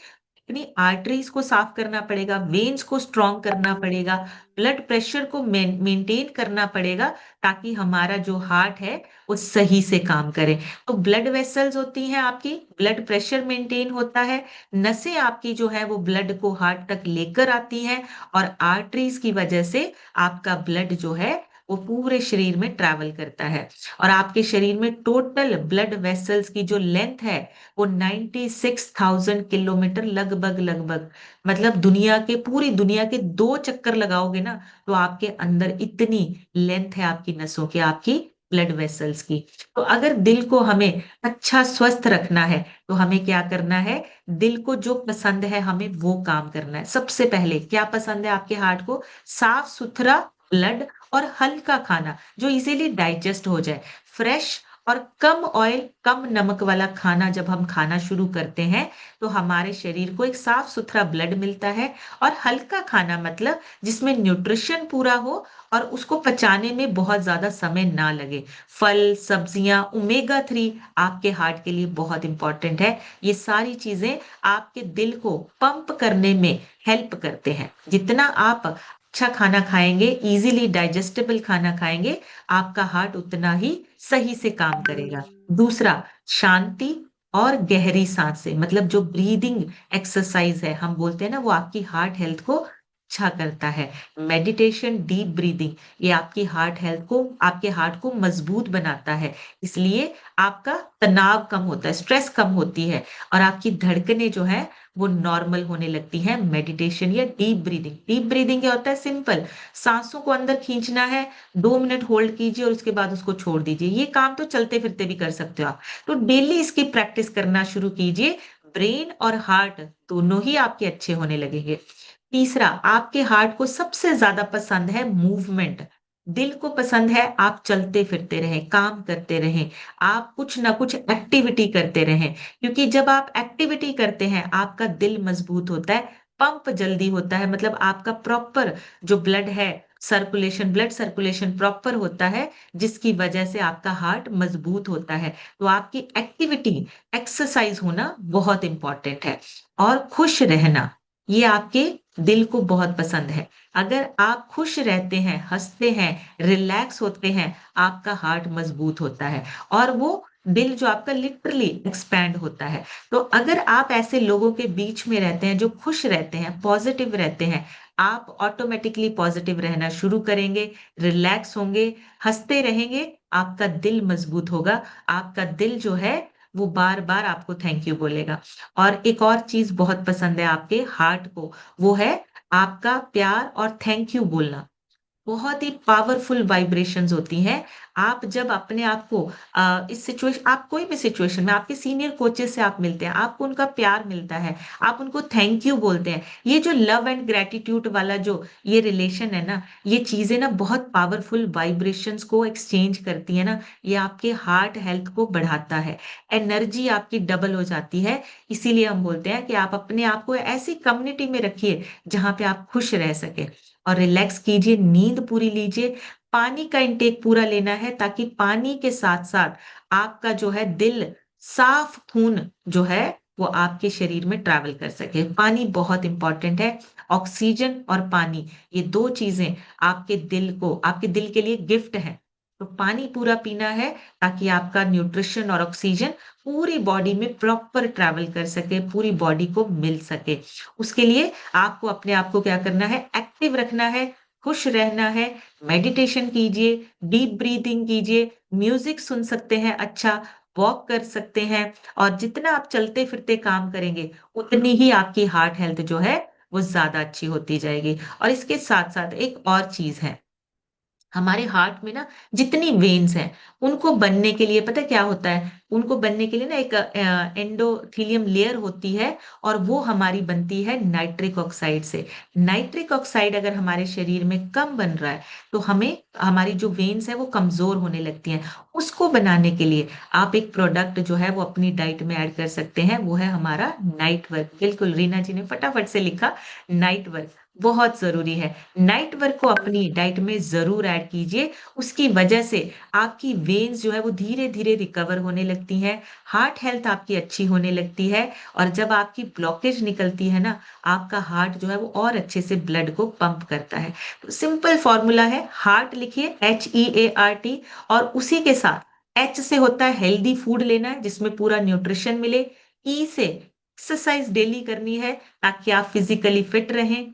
अपनी आर्टरीज को साफ करना पड़ेगा, वेन्स को स्ट्रॉन्ग करना पड़ेगा, ब्लड प्रेशर को मेंटेन करना पड़ेगा, ताकि हमारा जो हार्ट है वो सही से काम करे। तो ब्लड वेसल्स होती हैं आपकी, ब्लड प्रेशर मेंटेन होता है, नसें आपकी जो है वो ब्लड को हार्ट तक लेकर आती हैं, और आर्टरीज की वजह से आपका ब्लड जो है वो पूरे शरीर में ट्रैवल करता है। और आपके शरीर में टोटल ब्लड वेसल्स की जो लेंथ है वो 96,000 किलोमीटर लगभग लगभग, मतलब दुनिया के, पूरी दुनिया के 2 चक्कर लगाओगे ना, तो आपके अंदर इतनी लेंथ है आपकी नसों की, आपकी ब्लड वेसल्स की। तो अगर दिल को हमें अच्छा स्वस्थ रखना है तो हमें क्या करना है, दिल को जो पसंद है हमें वो काम करना है। सबसे पहले क्या पसंद है आपके हार्ट को, साफ सुथरा ब्लड और हल्का खाना जो इजीली डाइजेस्ट हो जाए, फ्रेश और कम ऑयल कम नमक वाला खाना। जब हम खाना शुरू करते हैं तो हमारे शरीर को एक साफ सुथरा ब्लड मिलता है। और हल्का खाना मतलब जिसमें न्यूट्रिशन पूरा हो और उसको पचाने में बहुत ज्यादा समय ना लगे। फल, सब्जियां, ओमेगा 3 आपके हार्ट के लिए बहुत इंपॉर्टेंट है। ये सारी चीजें आपके दिल को पंप करने में हेल्प करते हैं। जितना आप अच्छा खाना खाएंगे, इजीली डाइजेस्टेबल खाना खाएंगे, आपका हार्ट उतना ही सही से काम करेगा। दूसरा, शांति और गहरी सांसें, मतलब जो ब्रीदिंग एक्सरसाइज है हम बोलते हैं ना, वो आपकी हार्ट हेल्थ को अच्छा करता है। मेडिटेशन, डीप ब्रीदिंग, ये आपकी हार्ट हेल्थ को, आपके हार्ट को मजबूत बनाता है। इसलिए आपका तनाव कम होता है, स्ट्रेस कम होती है, और आपकी धड़कनें जो है वो नॉर्मल होने लगती है। मेडिटेशन या डीप ब्रीदिंग, डीप ब्रीदिंग क्या होता है, सिंपल, सांसों को अंदर खींचना है, 2 मिनट होल्ड कीजिए और उसके बाद उसको छोड़ दीजिए। ये काम तो चलते फिरते भी कर सकते हो आप, तो डेली इसकी प्रैक्टिस करना शुरू कीजिए। ब्रेन और हार्ट दोनों ही आपके अच्छे होने लगेंगे। तीसरा, आपके हार्ट को सबसे ज्यादा पसंद है मूवमेंट। दिल को पसंद है आप चलते फिरते रहें, काम करते रहें, आप कुछ ना कुछ एक्टिविटी करते रहें। क्योंकि जब आप एक्टिविटी करते हैं आपका दिल मजबूत होता है, पंप जल्दी होता है, मतलब आपका प्रॉपर जो ब्लड है सर्कुलेशन, ब्लड सर्कुलेशन प्रॉपर होता है, जिसकी वजह से आपका हार्ट मजबूत होता है। तो आपकी एक्टिविटी, एक्सरसाइज होना बहुत इंपॉर्टेंट है। और खुश रहना, ये आपके दिल को बहुत पसंद है। अगर आप खुश रहते हैं, हंसते हैं, रिलैक्स होते हैं, आपका हार्ट मजबूत होता है, और वो दिल जो आपका लिटरली एक्सपैंड होता है। तो अगर आप ऐसे लोगों के बीच में रहते हैं जो खुश रहते हैं, पॉजिटिव रहते हैं, आप ऑटोमेटिकली पॉजिटिव रहना शुरू करेंगे, रिलैक्स होंगे, हंसते रहेंगे, आपका दिल मजबूत होगा, आपका दिल जो है वो बार बार आपको थैंक यू बोलेगा। और एक और चीज बहुत पसंद है आपके हार्ट को, वो है आपका प्यार और थैंक यू बोलना। बहुत ही पावरफुल वाइब्रेशंस होती हैं। आप जब अपने आप को इस सिचुएशन, आप कोई भी सिचुएशन में आपके सीनियर कोचेस से आप मिलते हैं, आपको उनका प्यार मिलता है, आप उनको थैंक यू बोलते हैं, ये जो लव एंड ग्रेटिट्यूड वाला जो ये रिलेशन है ना, ये चीजें ना बहुत पावरफुल वाइब्रेशंस को एक्सचेंज करती है ना, ये आपके हार्ट हेल्थ को बढ़ाता है, एनर्जी आपकी डबल हो जाती है। इसीलिए हम बोलते हैं कि आप अपने आप को ऐसी कम्युनिटी में रखिए जहां पे आप खुश रह सके। और रिलैक्स कीजिए, नींद पूरी लीजिए, पानी का इंटेक पूरा लेना है, ताकि पानी के साथ साथ आपका जो है दिल, साफ खून जो है वो आपके शरीर में ट्रैवल कर सके। पानी बहुत इंपॉर्टेंट है। ऑक्सीजन और पानी, ये 2 चीजें आपके दिल को, आपके दिल के लिए गिफ्ट है। तो पानी पूरा पीना है ताकि आपका न्यूट्रिशन और ऑक्सीजन पूरी बॉडी में प्रॉपर ट्रैवल कर सके, पूरी बॉडी को मिल सके। उसके लिए आपको अपने आप को क्या करना है, एक्टिव रखना है, खुश रहना है, मेडिटेशन कीजिए, डीप ब्रीथिंग कीजिए, म्यूजिक सुन सकते हैं अच्छा, वॉक कर सकते हैं और जितना आप चलते फिरते काम करेंगे, उतनी ही आपकी हार्ट हेल्थ जो है वो ज्यादा अच्छी होती जाएगी। और इसके साथ साथ एक और चीज है, हमारे हार्ट में ना जितनी वेन्स हैं, उनको बनने के लिए पता है क्या होता है, उनको बनने के लिए ना एक एंडोथेलियम लेयर होती है, और वो हमारी बनती है नाइट्रिक ऑक्साइड से। नाइट्रिक ऑक्साइड अगर हमारे शरीर में कम बन रहा है, तो हमें हमारी जो वेन्स है वो कमजोर होने लगती हैं। उसको बनाने के लिए आप एक प्रोडक्ट जो है वो अपनी डाइट में ऐड कर सकते हैं, वो है हमारा नाइट वर्क। बिल्कुल, रीना जी ने फटाफट से लिखा, नाइट वर्क बहुत जरूरी है। नाइट वर्क को अपनी डाइट में जरूर ऐड कीजिए। उसकी वजह से आपकी वेन्स जो है वो धीरे धीरे रिकवर होने लगती हैं, हार्ट हेल्थ आपकी अच्छी होने लगती है। और जब आपकी ब्लॉकेज निकलती है ना, आपका हार्ट जो है वो और अच्छे से ब्लड को पंप करता है। तो सिंपल फॉर्मूला है, हार्ट लिखिए HEART, और उसी के साथ H से होता है हेल्दी फूड लेना है जिसमें पूरा न्यूट्रिशन मिले। E से एक्सरसाइज डेली करनी है ताकि आप फिजिकली फिट रहें।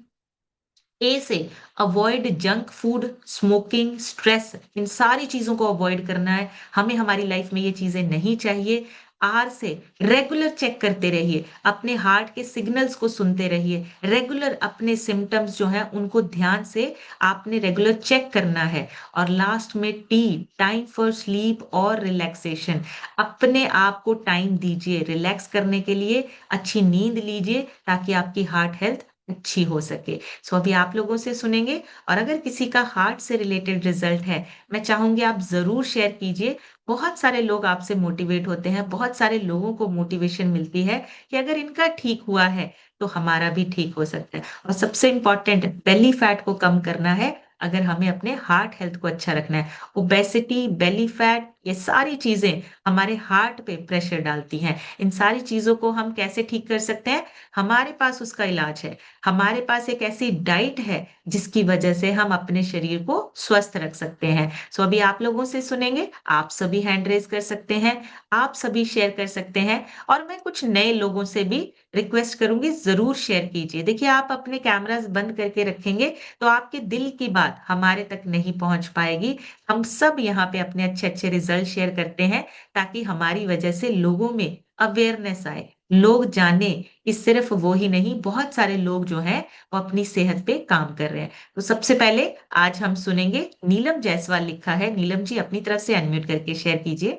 ए से avoid junk food, smoking, stress, इन सारी चीजों को अवॉइड करना है, हमें हमारी लाइफ में ये चीजें नहीं चाहिए। आर से रेगुलर चेक करते रहिए, अपने हार्ट के सिग्नल्स को सुनते रहिए, रेगुलर अपने सिम्टम्स जो हैं उनको ध्यान से आपने रेगुलर चेक करना है। और लास्ट में टी, टाइम फॉर स्लीप और रिलैक्सेशन, अपने आप को टाइम दीजिए रिलैक्स करने के लिए, अच्छी नींद लीजिए ताकि आपकी हार्ट हेल्थ अच्छी हो सके। सो अभी आप लोगों से सुनेंगे, और अगर किसी का हार्ट से रिलेटेड रिजल्ट है, मैं चाहूंगी आप जरूर शेयर कीजिए। बहुत सारे लोग आपसे मोटिवेट होते हैं, बहुत सारे लोगों को मोटिवेशन मिलती है कि अगर इनका ठीक हुआ है तो हमारा भी ठीक हो सकता है। और सबसे इंपॉर्टेंट, बेली फैट को कम करना है अगर हमें अपने हार्ट हेल्थ को अच्छा रखना है। ओबेसिटी, बेली फैट, ये सारी चीजें हमारे हार्ट पे प्रेशर डालती हैं। इन सारी चीजों को हम कैसे ठीक कर सकते हैं? हमारे पास उसका इलाज है, हमारे पास एक ऐसी डाइट है जिसकी वजह से हम अपने शरीर को स्वस्थ रख सकते हैं। सो अभी आप लोगों से सुनेंगे, आप सभी हैंड रेज कर सकते हैं, आप सभी शेयर कर सकते हैं, और मैं कुछ नए लोगों से भी रिक्वेस्ट करूंगी, जरूर शेयर कीजिए। देखिए, आप अपने कैमरास बंद करके रखेंगे तो आपके दिल की बात हमारे तक नहीं पहुंच पाएगी। हम सब यहाँ पे अपने अच्छे अच्छे रिजल्ट शेयर करते हैं ताकि हमारी वजह से लोगों में अवेयरनेस आए, लोग जाने कि सिर्फ वो ही नहीं, बहुत सारे लोग जो हैं वो अपनी सेहत पे काम कर रहे हैं। तो सबसे पहले आज हम सुनेंगे, नीलम जायसवाल लिखा है। नीलम जी अपनी तरफ से अनम्यूट करके शेयर कीजिए।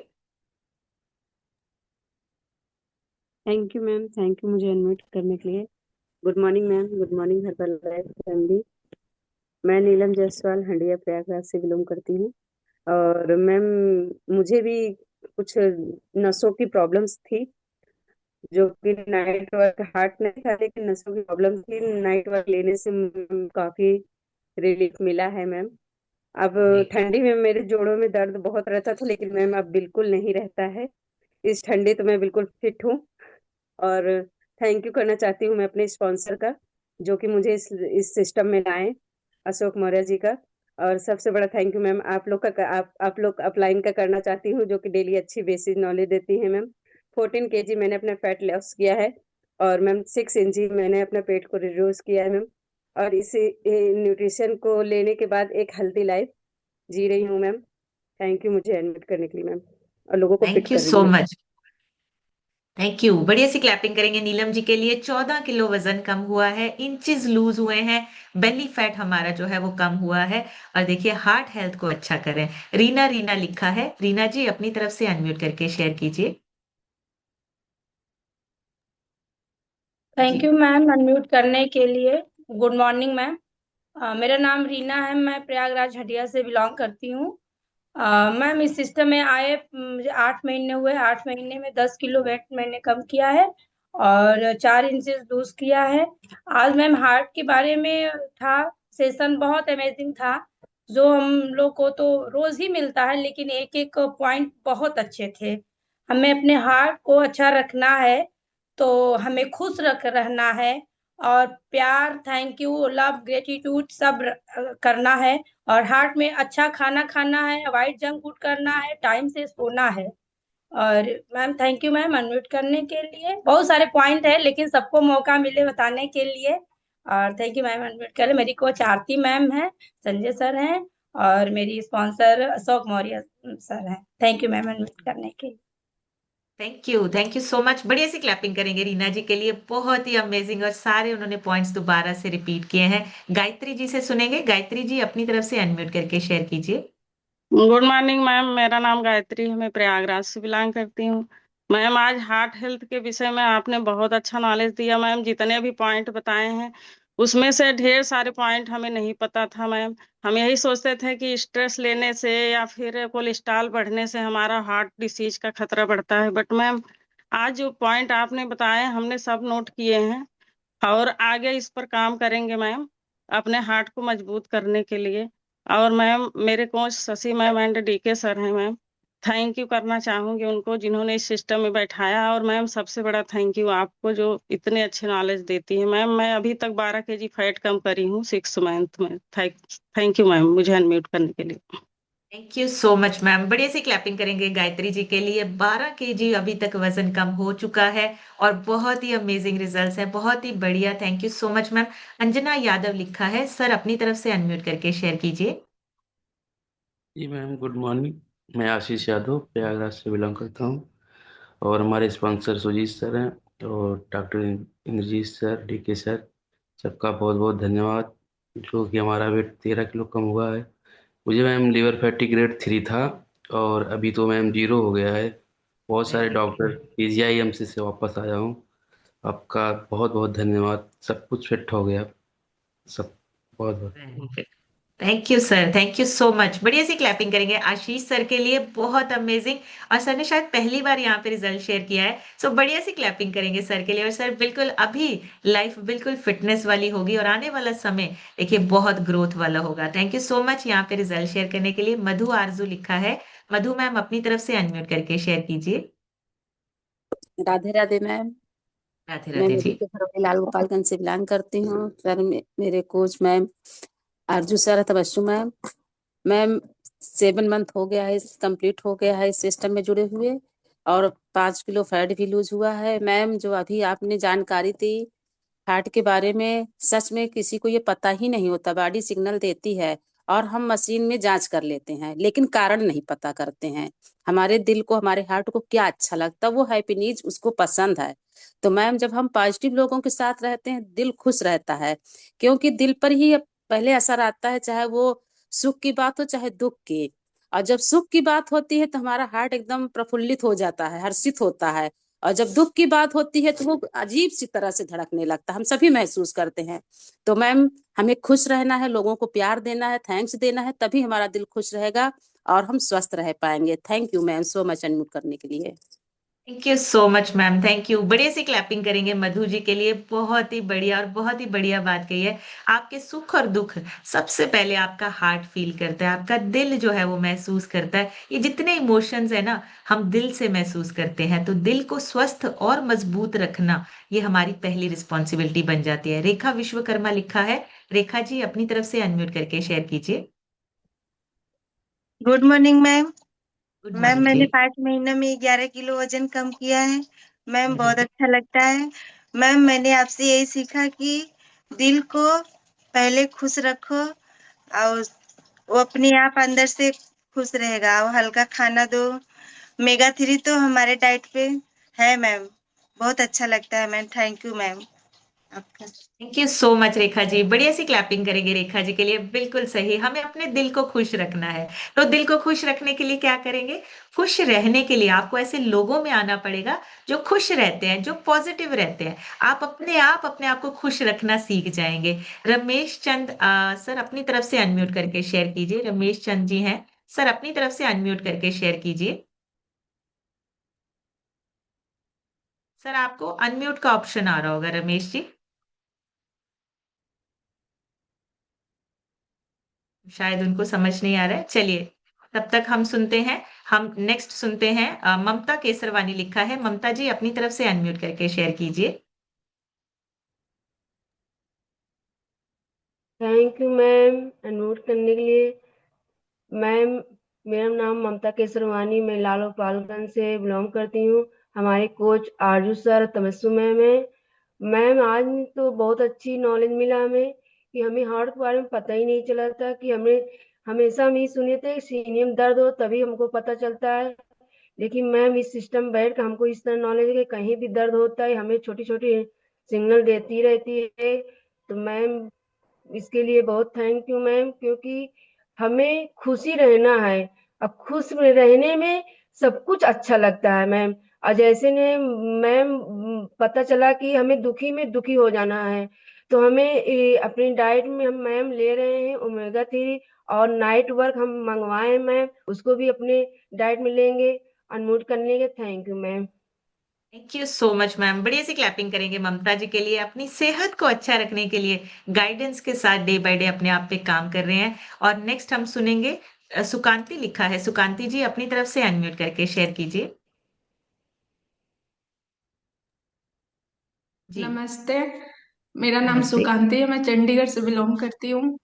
Thank you ma'am, thank you मुझे अनम्यूट करने के लिए। Good morning ma'am, good morning herbal life family. मैं नीलम जायसवाल हंडिया प्रयागराज से बिलोंग करती हूँ। और मैम, मुझे भी कुछ नसों की प्रॉब्लम्स थी, जो कि नाइट वर्क, हार्ट नहीं था लेकिन नसों की प्रॉब्लम थी। नाइट वर्क लेने से काफी रिलीफ मिला है मैम। अब ग्रेट। ठंडी में मेरे जोड़ों में दर्द बहुत रहता था, लेकिन मैम अब बिल्कुल नहीं रहता है। इस ठंडी तो मैं बिल्कुल फिट हूँ। और थैंक यू करना चाहती हूँ मैं अपने स्पॉन्सर का, जो कि मुझे इस सिस्टम में लाए, अशोक मौर्य जी का। और सबसे बड़ा थैंक यू मैम आप लोग का, आप लोग अपलाइन का करना चाहती हूँ, जो कि डेली अच्छी बेसिक नॉलेज देती है मैम। 14 kg मैंने अपना फैट लॉस किया है, और मैम 6 इंची मैंने अपना पेट को रिड्यूस किया है मैम। और इसी न्यूट्रिशन को लेने के बाद एक हेल्थी लाइफ जी रही हूँ मैम। थैंक यू मुझे एडमिट करने के लिए मैम, और लोगों को फिट थैंक यू कर रही सो हूँ मैम। मच। थैंक यू, बढ़िया सी क्लैपिंग करेंगे नीलम जी के लिए। 14 किलो वजन कम हुआ है, इंचेस लूज हुए हैं, बेली फैट हमारा जो है वो कम हुआ है। और देखिए, हार्ट हेल्थ को अच्छा करें। रीना, रीना लिखा है। रीना जी अपनी तरफ से अनम्यूट करके शेयर कीजिए। Thank ji. You ma'am unmute करने के लिए। Good morning ma'am. मेरा नाम रीना है, मैं प्रयागराज हटिया से बिलोंग करती हूँ। मैम, इस सिस्टम में आए मुझे 8 महीने हुए। 8 महीने में 10 किलो वेट मैंने कम किया है और 4 इंचेस लूज किया है। आज मैम हार्ट के बारे में था, सेशन बहुत अमेजिंग था। जो हम लोग को तो रोज ही मिलता है, लेकिन एक एक पॉइंट बहुत अच्छे थे। हमें अपने हार्ट को अच्छा रखना है, तो हमें खुश रख रहना है, और प्यार, थैंक यू, लव, ग्रेटिट्यूड सब करना है। और हार्ट में अच्छा खाना खाना है, अवॉइड जंक फूड करना है, टाइम से सोना है। और ma'am, thank you ma'am unmute करने के लिए। बहुत सारे पॉइंट है, लेकिन सबको मौका मिले बताने के लिए। और थैंक यू मैम अनम्यूट कर ले। मेरी कोच आरती मैम है, संजय सर हैं, और मेरी स्पॉन्सर अशोक मौर्य सर हैं। थैंक यू मैम अनम्यूट करने के लिए। Thank you so much. बढ़िया सी क्लैपिंग करेंगे रीना जी के लिए, बहुत ही अमेजिंग, और सारे उन्होंने पॉइंट्स दोबारा से रिपीट किए हैं। गायत्री जी से सुनेंगे। गायत्री जी अपनी तरफ से अनम्यूट करके शेयर कीजिए। गुड मॉर्निंग मैम, मेरा नाम गायत्री है, मैं प्रयागराज से बिलोंग करती हूँ। मैम आज हार्ट हेल्थ के विषय में आपने बहुत अच्छा नॉलेज दिया मैम। जितने भी पॉइंट बताए हैं उसमें से ढेर सारे पॉइंट हमें नहीं पता था मैम। हम यही सोचते थे कि स्ट्रेस लेने से या फिर कोलेस्ट्रॉल बढ़ने से हमारा हार्ट डिसीज का खतरा बढ़ता है, बट मैम आज जो पॉइंट आपने बताए हमने सब नोट किए हैं और आगे इस पर काम करेंगे मैम, अपने हार्ट को मजबूत करने के लिए। और मैम मेरे coach Shashi ma'am and DK sir हैं मैम, थैंक यू करना चाहूंगी उनको जिन्होंने इस सिस्टम में बैठाया। और मैम सबसे बड़ा थैंक यू आपको जो इतने अच्छे नॉलेज देती है मैम। मैं अभी तक 12 kg फैट कम करी हूँ 6 मंथ में। थैंक यू मैम मुझे अनम्यूट करने के लिए। Thank you so much ma'am. बढ़िया सी क्लैपिंग करेंगे गायत्री जी के लिए। 12 kg अभी तक वजन कम हो चुका है और बहुत ही अमेजिंग रिजल्ट्स हैं, बहुत ही बढ़िया। Thank you so much ma'am. Anjana Yadav लिखा है, सर अपनी तरफ से अनम्यूट करके शेयर कीजिए। जी मैम, गुड मॉर्निंग। मैं आशीष यादव प्रयागराज से बिलोंग करता हूँ और हमारे स्पॉन्सर सुजीत सर हैं और doctor Indrajit sir, DK sir, सबका बहुत बहुत धन्यवाद। जो कि हमारा वेट 13 किलो कम हुआ है। मुझे मैम लीवर फैटी ग्रेड 3 था और अभी तो मैम 0 हो गया है। बहुत सारे वेरी डॉक्टर PGIMC से वापस आया हूँ। आपका बहुत बहुत धन्यवाद, सब कुछ फिट हो गया सब। बहुत बहुत good. Thank you sir, thank you so much. बढ़िया सी क्लैपिंग करेंगे आशीष सर के लिए, बहुत अमेजिंग। और सर ने शायद पहली बार यहाँ पे रिजल्ट शेयर किया है, सो बढ़िया सी क्लैपिंग करेंगे सर के लिए। और सर बिल्कुल अभी लाइफ बिल्कुल फिटनेस वाली होगी और आने वाला समय देखिए बहुत ग्रोथ वाला होगा। थैंक यू सो मच यहाँ पे रिजल्ट शेयर करने के लिए। मधु आरजू लिखा है। मधु मैम अपनी तरफ से अनम्यूट करके शेयर कीजिए। राधे राधे मैम। राधे मैं राधे मधु जी। के घरवाले लाल गोपालगंज से बिलोंग करती हूँ। सर मेरे कोच मैम आरजू sir, Tabassum ma'am. Ma'am 7 month हो गया है, कंप्लीट हो गया है इस सिस्टम में जुड़े हुए, और 5 किलो फैट भी लूज हुआ है। मैम जो अभी आपने जानकारी दी हार्ट के बारे में, सच में किसी को ये पता ही नहीं होता। बॉडी सिग्नल देती है और हम मशीन में जांच कर लेते हैं, लेकिन कारण नहीं पता करते हैं। हमारे दिल को, हमारे हार्ट को क्या अच्छा लगता है, वो हैप्पीनीज उसको पसंद है। तो मैम जब हम पॉजिटिव लोगों के साथ रहते हैं दिल खुश रहता है, क्योंकि दिल पर ही पहले असर आता है, चाहे वो सुख की बात हो चाहे दुख की। और जब सुख की बात होती है तो हमारा हार्ट एकदम प्रफुल्लित हो जाता है, हर्षित होता है। और जब दुख की बात होती है तो वो अजीब सी तरह से धड़कने लगता है, हम सभी महसूस करते हैं। तो मैम हमें खुश रहना है, लोगों को प्यार देना है, थैंक्स देना है, तभी हमारा दिल खुश रहेगा और हम स्वस्थ रह पाएंगे। Thank you ma'am so much unmute करने के लिए। Thank you so much ma'am, thank you. बढ़िया सी क्लैपिंग करेंगे मधु जी के लिए। बहुत ही बढ़िया और बहुत ही बढ़िया बात कही है। आपके सुख और दुख सबसे पहले आपका हार्ट फील करता है, आपका दिल जो है वो महसूस करता है। ये जितने इमोशंस है ना, हम दिल से महसूस करते हैं। तो दिल को स्वस्थ और मजबूत रखना ये हमारी पहली रिस्पॉन्सिबिलिटी बन जाती है। रेखा विश्वकर्मा लिखा है। रेखा जी अपनी तरफ से अनम्यूट करके शेयर कीजिए। Good morning ma'am. Good ma'am morning जी। मैंने 5 महीने में 11 किलो वजन कम किया है। मैम वेरी बहुत गुड। अच्छा लगता है। मैम मैंने आपसे यही सीखा कि दिल को पहले खुश रखो और वो अपने आप अंदर से खुश रहेगा। और हल्का खाना दो। मेगा 3 तो हमारे डाइट पे है मैम। बहुत अच्छा लगता है मैम। थैंक यू मैम आपका। Thank you so much Rekha ji. बढ़िया सी क्लैपिंग करेंगे रेखा जी के लिए। बिल्कुल सही, हमें अपने दिल को खुश रखना है। तो दिल को खुश रखने के लिए क्या करेंगे? खुश रहने के लिए आपको ऐसे लोगों में आना पड़ेगा जो खुश रहते हैं, जो पॉजिटिव रहते हैं। आप अपने आप को खुश रखना सीख जाएंगे। रमेश चंद सर अपनी तरफ से अनम्यूट करके शेयर कीजिए। रमेश चंद जी हैं, सर अपनी तरफ से अनम्यूट करके शेयर कीजिए। सर आपको अनम्यूट का ऑप्शन आ रहा होगा रमेश जी, शायद उनको समझ नहीं आ रहा है। चलिए तब तक हम सुनते हैं, हम नेक्स्ट सुनते हैं। ममता केसरवानी लिखा है। ममता जी अपनी तरफ से अनम्यूट करके शेयर कीजिए। थैंक यू मैम अनम्यूट करने के लिए। मैम मेरा नाम ममता केसरवानी, मैं लाल गोपालगंज से बिलोंग करती हूँ। हमारे कोच आरजू सर, तबस्सुम मैम है। मैम आज तो बहुत अच्छी नॉलेज मिला हमें कि हमें हार्ट के बारे में पता ही नहीं चला था कि हमें हमेशा हम ये सुने थे सीने में दर्द हो तभी हमको पता चलता है। लेकिन मैम इस सिस्टम में बैठ कर हमको इस तरह नॉलेज है कि कहीं भी दर्द होता है हमें छोटी छोटी सिग्नल देती रहती है। तो मैम इसके लिए बहुत थैंक यू मैम, क्योंकि हमें खुशी रहना है। अब खुश में रहने में सब कुछ अच्छा लगता है मैम। और जैसे ने मैम पता चला कि हमें दुखी में दुखी हो जाना है, तो हमें अपनी डाइट में हम मैम ले रहे हैं ओमेगा 3 और नाइट वर्क हम मंगवाए मैम, उसको भी अपने डाइट में लेंगे। अनम्यूट करने के thank you ma'am. Thank you so much ma'am. बढ़िया सी क्लैपिंग करेंगे ममता जी के लिए, अपनी सेहत को अच्छा रखने के लिए गाइडेंस के साथ डे बाय डे अपने आप पे काम कर रहे हैं। और नेक्स्ट हम सुनेंगे सुकांति लिखा है। सुकांति जी अपनी तरफ से अनम्यूट करके शेयर कीजिए। जी नमस्ते, मेरा नाम नमस्ते। सुकांति है। मैं चंडीगढ़ से बिलोंग करती हूँ।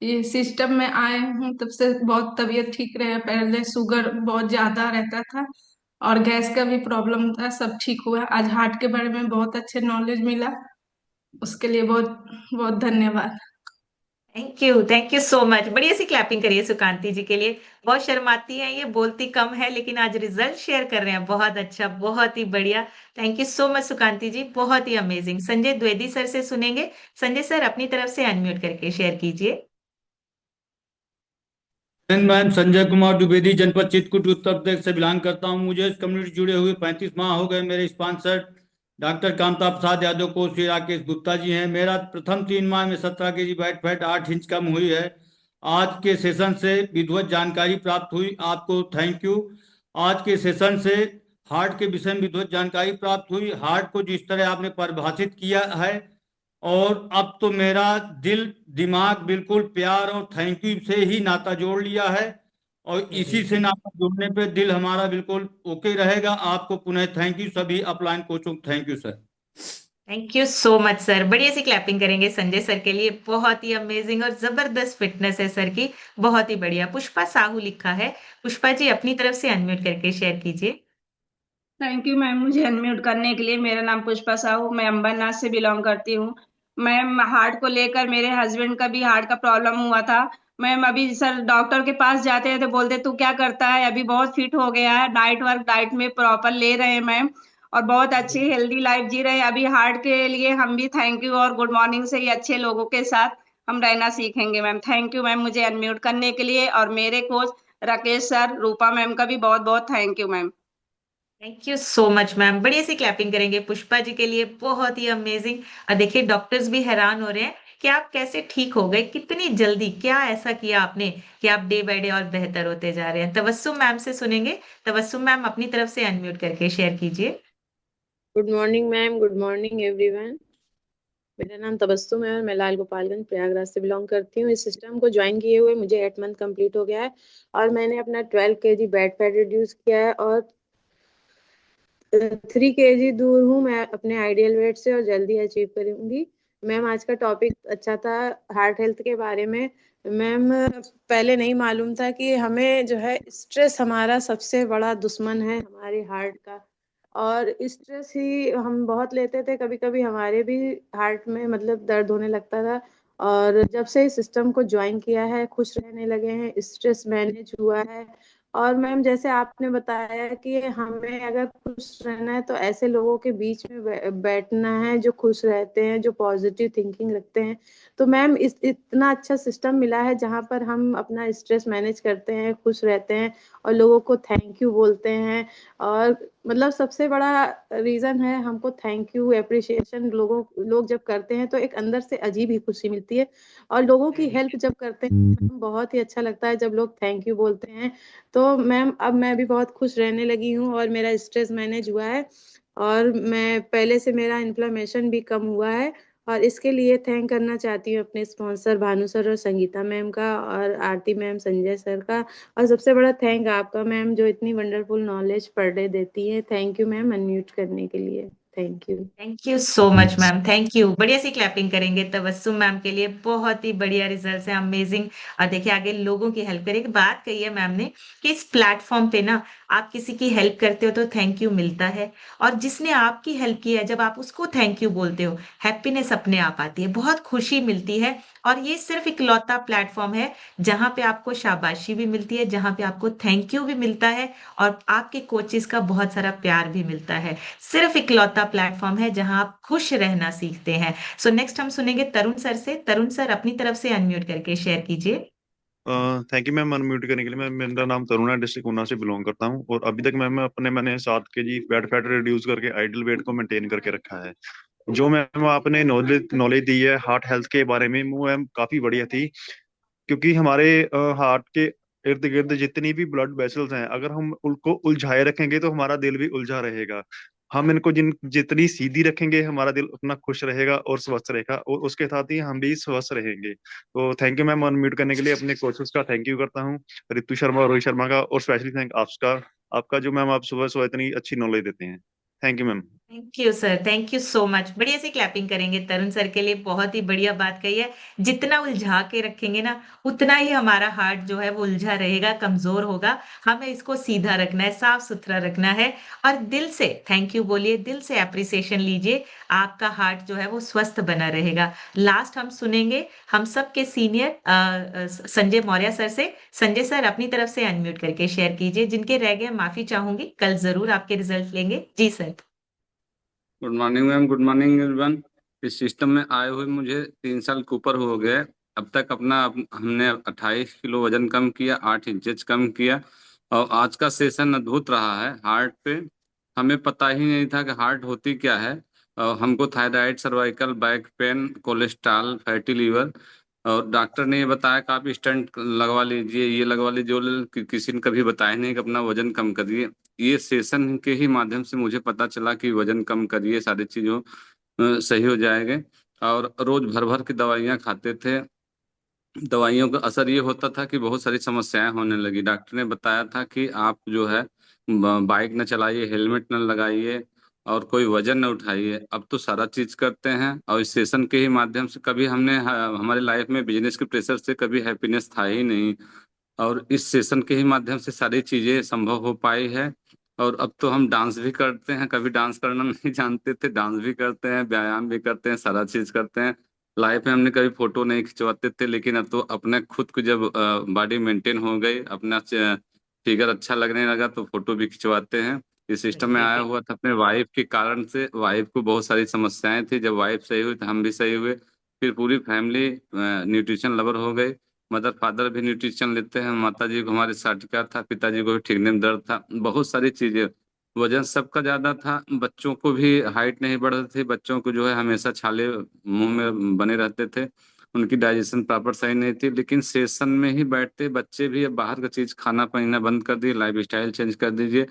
ये सिस्टम में आए हूँ तब से बहुत तबीयत ठीक रहे। पहले शुगर बहुत ज्यादा रहता था और गैस का भी प्रॉब्लम था, सब ठीक हुआ। आज हार्ट के बारे में बहुत अच्छे नॉलेज मिला, उसके लिए बहुत बहुत धन्यवाद। Thank you so much. बढ़िया सी क्लैपिंग करिए सुकांति जी के लिए। बहुत शर्माती हैं, ये बोलती कम है लेकिन आज रिजल्ट शेयर कर रहे हैं। बहुत अच्छा, बहुत ही बढ़िया। Thank you so much Sukanti ji, बहुत ही अमेजिंग। संजय द्विवेदी सर से सुनेंगे। संजय सर अपनी तरफ से अनम्यूट करके शेयर कीजिए। मैम संजय कुमार द्विवेदी, जनपद चित्रकूट, उत्तर प्रदेश से बिलोंग करता हूं। मुझे इस कम्युनिटी जुड़े हुए 35 माह हो गए। मेरे स्पॉन्सर डॉक्टर कामता प्रसाद यादव को श्री राकेश गुप्ता जी हैं। मेरा प्रथम 3 माह में 17 केजी बैड फैट 8 इंच कम हुई है। आज के सेशन से विधिवत जानकारी प्राप्त हुई, आपको थैंक यू। आज के सेशन से हार्ट के विषय में विधिवत जानकारी प्राप्त हुई। हार्ट को जिस तरह आपने परिभाषित किया है, और अब तो मेरा दिल दिमाग बिल्कुल प्यार और थैंक यू से ही नाता जोड़ लिया है, और इसी से नाता जुड़ने पे दिल हमारा बिल्कुल ओके रहेगा। आपको पुनः थैंक यू, सभी अपलाइन कोचों को thank you sir. Thank you so much sir. बढ़िया सी क्लैपिंग करेंगे संजय सर के लिए। बहुत ही अमेजिंग और जबरदस्त फिटनेस है सर की, बहुत ही बढ़िया। पुष्पा साहू लिखा है। पुष्पा जी अपनी तरफ से अनम्यूट करके शेयर कीजिए। थैंक यू मैम मुझे अनम्यूट करने के लिए। मेरा नाम पुष्पा साहू, मैं अंबरनाथ से बिलोंग करती हूँ। मैम हार्ट को लेकर मेरे हस्बैंड का भी हार्ट का प्रॉब्लम हुआ था। मैम अभी सर डॉक्टर के पास जाते हैं तो बोलते तू क्या करता है, अभी बहुत फिट हो गया है, डाइट वर्क डाइट में प्रॉपर ले रहे हैं मैम, और बहुत अच्छी हेल्दी लाइफ जी रहे हैं। अभी हार्ट के लिए हम भी थैंक यू, और गुड मॉर्निंग से ही अच्छे लोगों के साथ हम रहना सीखेंगे मैम। थैंक यू मैम मुझे अनम्यूट करने के लिए, और मेरे कोच राकेश सर, रूपा मैम का भी बहुत बहुत thank you ma'am. Thank you so much ma'am. बढ़िया सी क्लैपिंग करेंगे पुष्पा जी के लिए, बहुत ही अमेजिंग। और देखिए डॉक्टर्स भी हैरान हो रहे हैं कि आप कैसे ठीक हो गए, कितनी जल्दी, क्या ऐसा किया आपने कि आप डे बाय डे और बेहतर होते जा रहे हैं। तबस्सुम मैम से सुनेंगे। तबस्सुम मैम अपनी तरफ से अनम्यूट करके शेयर कीजिए। Good morning ma'am, good morning everyone. मेरा नाम तबस्सुम है और मैं लाल गोपालगंज प्रयागराज से बिलोंग करती हूँ। इस सिस्टम को ज्वाइन किए हुए मुझे 8 मंथ कंप्लीट हो गया है, और मैंने अपना 12 केजी बैड फैट रिड्यूस किया है, और 3 केजी दूर हूँ मैं अपने आइडियल वेट से, और जल्दी अचीव करूंगी। मैम आज का टॉपिक अच्छा था, हार्ट हेल्थ के बारे में। मैम पहले नहीं मालूम था कि हमें जो है स्ट्रेस हमारा सबसे बड़ा दुश्मन है हमारे हार्ट का, और स्ट्रेस ही हम बहुत लेते थे। कभी कभी हमारे भी हार्ट में मतलब दर्द होने लगता था, और जब से इस सिस्टम को ज्वाइन किया है खुश रहने लगे हैं, स्ट्रेस मैनेज हुआ है। और मैम जैसे आपने बताया कि हमें अगर खुश रहना है तो ऐसे लोगों के बीच में बैठना है जो खुश रहते हैं, जो पॉजिटिव थिंकिंग रखते हैं। तो मैम इस इतना अच्छा सिस्टम मिला है जहाँ पर हम अपना स्ट्रेस मैनेज करते हैं, खुश रहते हैं, और लोगों को थैंक यू बोलते हैं। और मतलब सबसे बड़ा रीजन है हमको थैंक यू एप्रिसिएशन लोग जब करते हैं तो एक अंदर से अजीब ही खुशी मिलती है, और लोगों की हेल्प जब करते हैं बहुत ही अच्छा लगता है जब लोग थैंक यू बोलते हैं। तो मैम अब मैं भी बहुत खुश रहने लगी हूँ, और मेरा स्ट्रेस मैनेज हुआ है, और मैं पहले से मेरा इन्फ्लेमेशन भी कम हुआ है। और इसके लिए थैंक करना चाहती हूँ अपने स्पॉन्सर भानु सर और संगीता मैम का, और आरती मैम, संजय सर का, और सबसे बड़ा थैंक आपका मैम जो इतनी वंडरफुल नॉलेज पर डे देती है। थैंक यू मैम अनम्यूट करने के लिए। Thank you so much ma'am, thank you. बढ़िया सी क्लैपिंग करेंगे तबस्सुम मैम के लिए, बहुत ही बढ़िया रिजल्ट्स हैं, अमेजिंग। और देखिए आगे लोगों की हेल्प करें। एक बात कही है मैम ने कि इस प्लेटफॉर्म पे ना आप किसी की हेल्प करते हो तो थैंक यू मिलता है, और जिसने आपकी हेल्प की है जब आप उसको थैंक यू बोलते हो, हैप्पीनेस अपने आप आती है, बहुत खुशी मिलती है। और ये सिर्फ इकलौता प्लेटफॉर्म है जहां पे आपको शाबाशी भी मिलती है, जहां पे आपको थैंक यू भी मिलता है, और आपके कोचेस का बहुत सारा प्यार भी मिलता है। सिर्फ इकलौता प्लेटफॉर्म है जहां आप खुश रहना सीखते हैं। सो नेक्स्ट हम सुनेंगे तरुण सर से। तरुण सर अपनी तरफ से अनम्यूट करके शेयर कीजिए। थैंक यू मैम अनम्यूट करने के लिए। मेरा नाम तरुण है, डिस्ट्रिक्ट ऊना से बिलोंग करता हूँ, और अभी तक मैम मैंने 7 kg बैड फैट रिड्यूस करके आइडियल वेट को मेंटेन करके रखा है। जो मैम आपने नॉलेज दी है हार्ट हेल्थ के बारे में, वो मैम काफी बढ़िया थी। क्योंकि हमारे हार्ट के इर्द गिर्द जितनी भी ब्लड वेसल्स हैं, अगर हम उनको उलझाए रखेंगे तो हमारा दिल भी उलझा रहेगा। हम इनको जितनी सीधी रखेंगे हमारा दिल उतना खुश रहेगा और स्वस्थ रहेगा, और उसके साथ ही हम भी स्वस्थ रहेंगे। तो थैंक यू मैम अनम्यूट करने के लिए। अपने कोचेस का थैंक यू करता हूँ, रितु शर्मा और रोहित शर्मा का, और स्पेशली थैंक आपका, आपका जो मैम आप सुबह सुबह इतनी अच्छी नॉलेज देते हैं। Thank you ma'am. Thank you sir, thank you so much. बढ़िया सी क्लैपिंग करेंगे तरुण सर के लिए, बहुत ही बढ़िया बात कही है। जितना उलझा के रखेंगे ना उतना ही हमारा हार्ट जो है वो उलझा रहेगा, कमजोर होगा। हमें इसको सीधा रखना है, साफ सुथरा रखना है, और दिल से थैंक यू बोलिए, दिल से अप्रिसिएशन लीजिए। आपका हार्ट जो है वो स्वस्थ बना रहेगा। लास्ट हम सुनेंगे हम सबके सीनियर संजय मौर्य सर से। संजय सर अपनी तरफ से अनम्यूट करके शेयर कीजिए। जिनके रह गए माफी चाहूंगी, कल जरूर आपके रिजल्ट लेंगे। जी sir. Good morning ma'am, good morning everyone. इस सिस्टम में आए हुए मुझे 3 साल के ऊपर हो गए। अब तक हमने 28 किलो वजन कम किया, 8 इंचेस कम किया, और आज का सेशन अद्भुत रहा है हार्ट पे। हमें पता ही नहीं था कि हार्ट होती क्या है। और हमको thyroid, cervical, back pain, cholesterol, fatty liver, और डॉक्टर ने ये बताया कि आप स्टंट लगवा लीजिए, ये लगवा लीजिए, जो किसी ने कभी बताया नहीं कि अपना वजन कम करिए। ये सेशन के ही माध्यम से मुझे पता चला कि वजन कम करिए, सारी चीजों सही हो जाएंगे। और रोज भर भर की दवाइयाँ खाते थे। दवाइयों का असर ये होता था कि बहुत सारी समस्याएं होने लगी। डॉक्टर ने बताया था कि आप जो है बाइक न चलाइए, हेलमेट न लगाइए, और कोई वजन न उठाइए। अब तो सारा चीज करते हैं, और इस सेशन के ही माध्यम से कभी हमारे लाइफ में बिजनेस के प्रेशर से कभी हैप्पीनेस था ही नहीं, और इस सेशन के ही माध्यम से सारी चीजें संभव हो पाई है। और अब तो हम डांस भी करते हैं, कभी डांस करना नहीं जानते थे, डांस भी करते हैं, व्यायाम भी करते हैं, सारा चीज करते हैं। लाइफ में हमने कभी फोटो नहीं खिंचवाते थे, लेकिन अब तो अपने खुद को जब बॉडी मेंटेन हो गई, अपना फिगर अच्छा लगने लगा, तो फोटो भी खिंचवाते हैं। इस सिस्टम में आया हुआ था अपने वाइफ के कारण से। वाइफ को बहुत सारी समस्याएं थी, जब वाइफ सही हुई तो हम भी सही हुए। फिर पूरी फैमिली न्यूट्रिशन लवर हो गई। मदर फादर भी न्यूट्रिशन लेते हैं, माता जी को हमारे साटिका था, पिताजी को भी ठीकने में दर्द था, बहुत सारी चीजें। वजन सबका ज्यादा था, बच्चों को भी हाइट नहीं बढ़ रही थी, बच्चों को जो है हमेशा छाले मुंह में बने रहते थे, उनकी डाइजेशन प्रॉपर सही नहीं थी। लेकिन सेशन में ही बैठते बच्चे भी अब बाहर का चीज खाना पीना बंद कर दिए, लाइफ स्टाइल चेंज कर दीजिए,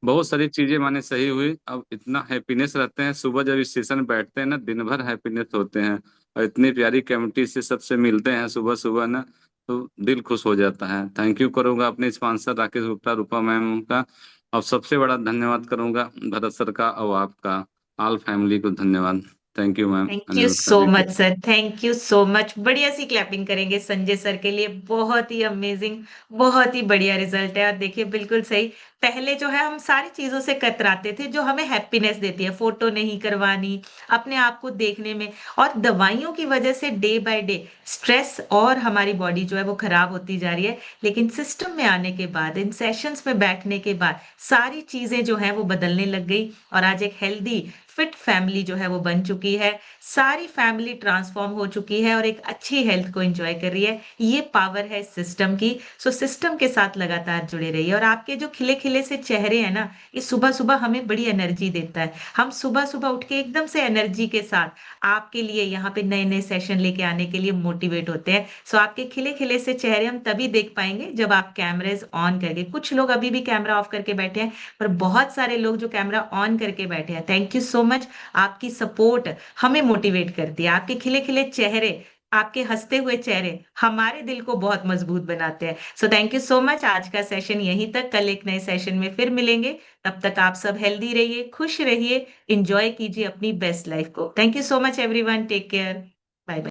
बहुत सारी चीजें माने सही हुई। अब इतना हैप्पीनेस रहते हैं, सुबह जब इस सेशन में बैठते हैं ना, दिन भर हैप्पीनेस होते हैं, और इतनी प्यारी कम्युनिटी से सबसे मिलते हैं सुबह सुबह ना, तो दिल खुश हो जाता है। थैंक यू करूंगा अपने स्पॉन्सर राकेश गुप्ता, रूपा मैम का, और सबसे बड़ा धन्यवाद करूंगा भरत सर का और आपका, ऑल फैमिली को धन्यवाद। Thank you ma'am thank you unmute so करने के मच लिए। Sir, thank you so much. बढ़िया सी क्लैपिंग करेंगे संजय सर के लिए, बहुत ही अमेजिंग, बहुत ही बढ़िया रिजल्ट है। और देखिए बिल्कुल सही, पहले जो है हम सारी चीजों से कतराते थे जो हमें हैप्पीनेस देती है, फोटो नहीं करवानी, अपने आप को देखने में, और दवाइयों की वजह से डे बाय डे स्ट्रेस और हमारी बॉडी जो है वो खराब होती जा रही है। लेकिन सिस्टम में आने के बाद, इन सेशंस में बैठने के बाद सारी चीजें जो है वो बदलने लग गई, और आज एक हेल्दी फिट फैमिली जो है वो बन चुकी है। सारी फैमिली ट्रांसफॉर्म हो चुकी है और एक अच्छी हेल्थ को एंजॉय कर रही है। ये पावर है सिस्टम की। सो सिस्टम के साथ लगातार जुड़े रहिए। और आपके जो खिले खिले से चेहरे हैं ना, ये सुबह सुबह हमें बड़ी एनर्जी देता है। हम सुबह सुबह उठ के एकदम से एनर्जी के साथ आपके लिए यहाँ पे नए नए सेशन लेके आने के लिए मोटिवेट होते हैं। सो आपके खिले खिले से चेहरे हम तभी देख पाएंगे जब आप कैमरेज ऑन करके, कुछ लोग अभी भी कैमरा ऑफ करके बैठे हैं, पर बहुत सारे लोग जो कैमरा ऑन करके बैठे हैं, थैंक यू सो मच। आपकी सपोर्ट हमें मोटिवेट करती है। आपके खिले खिले चेहरे आपके हंसते हुए चेहरे हमारे दिल को बहुत मजबूत बनाते हैं। So thank you so much. आज का सेशन यहीं तक, कल एक नए सेशन में फिर मिलेंगे। तब तक आप सब हेल्दी रहिए, खुश रहिए, इंजॉय कीजिए अपनी बेस्ट लाइफ को। Thank you so much everyone, take care.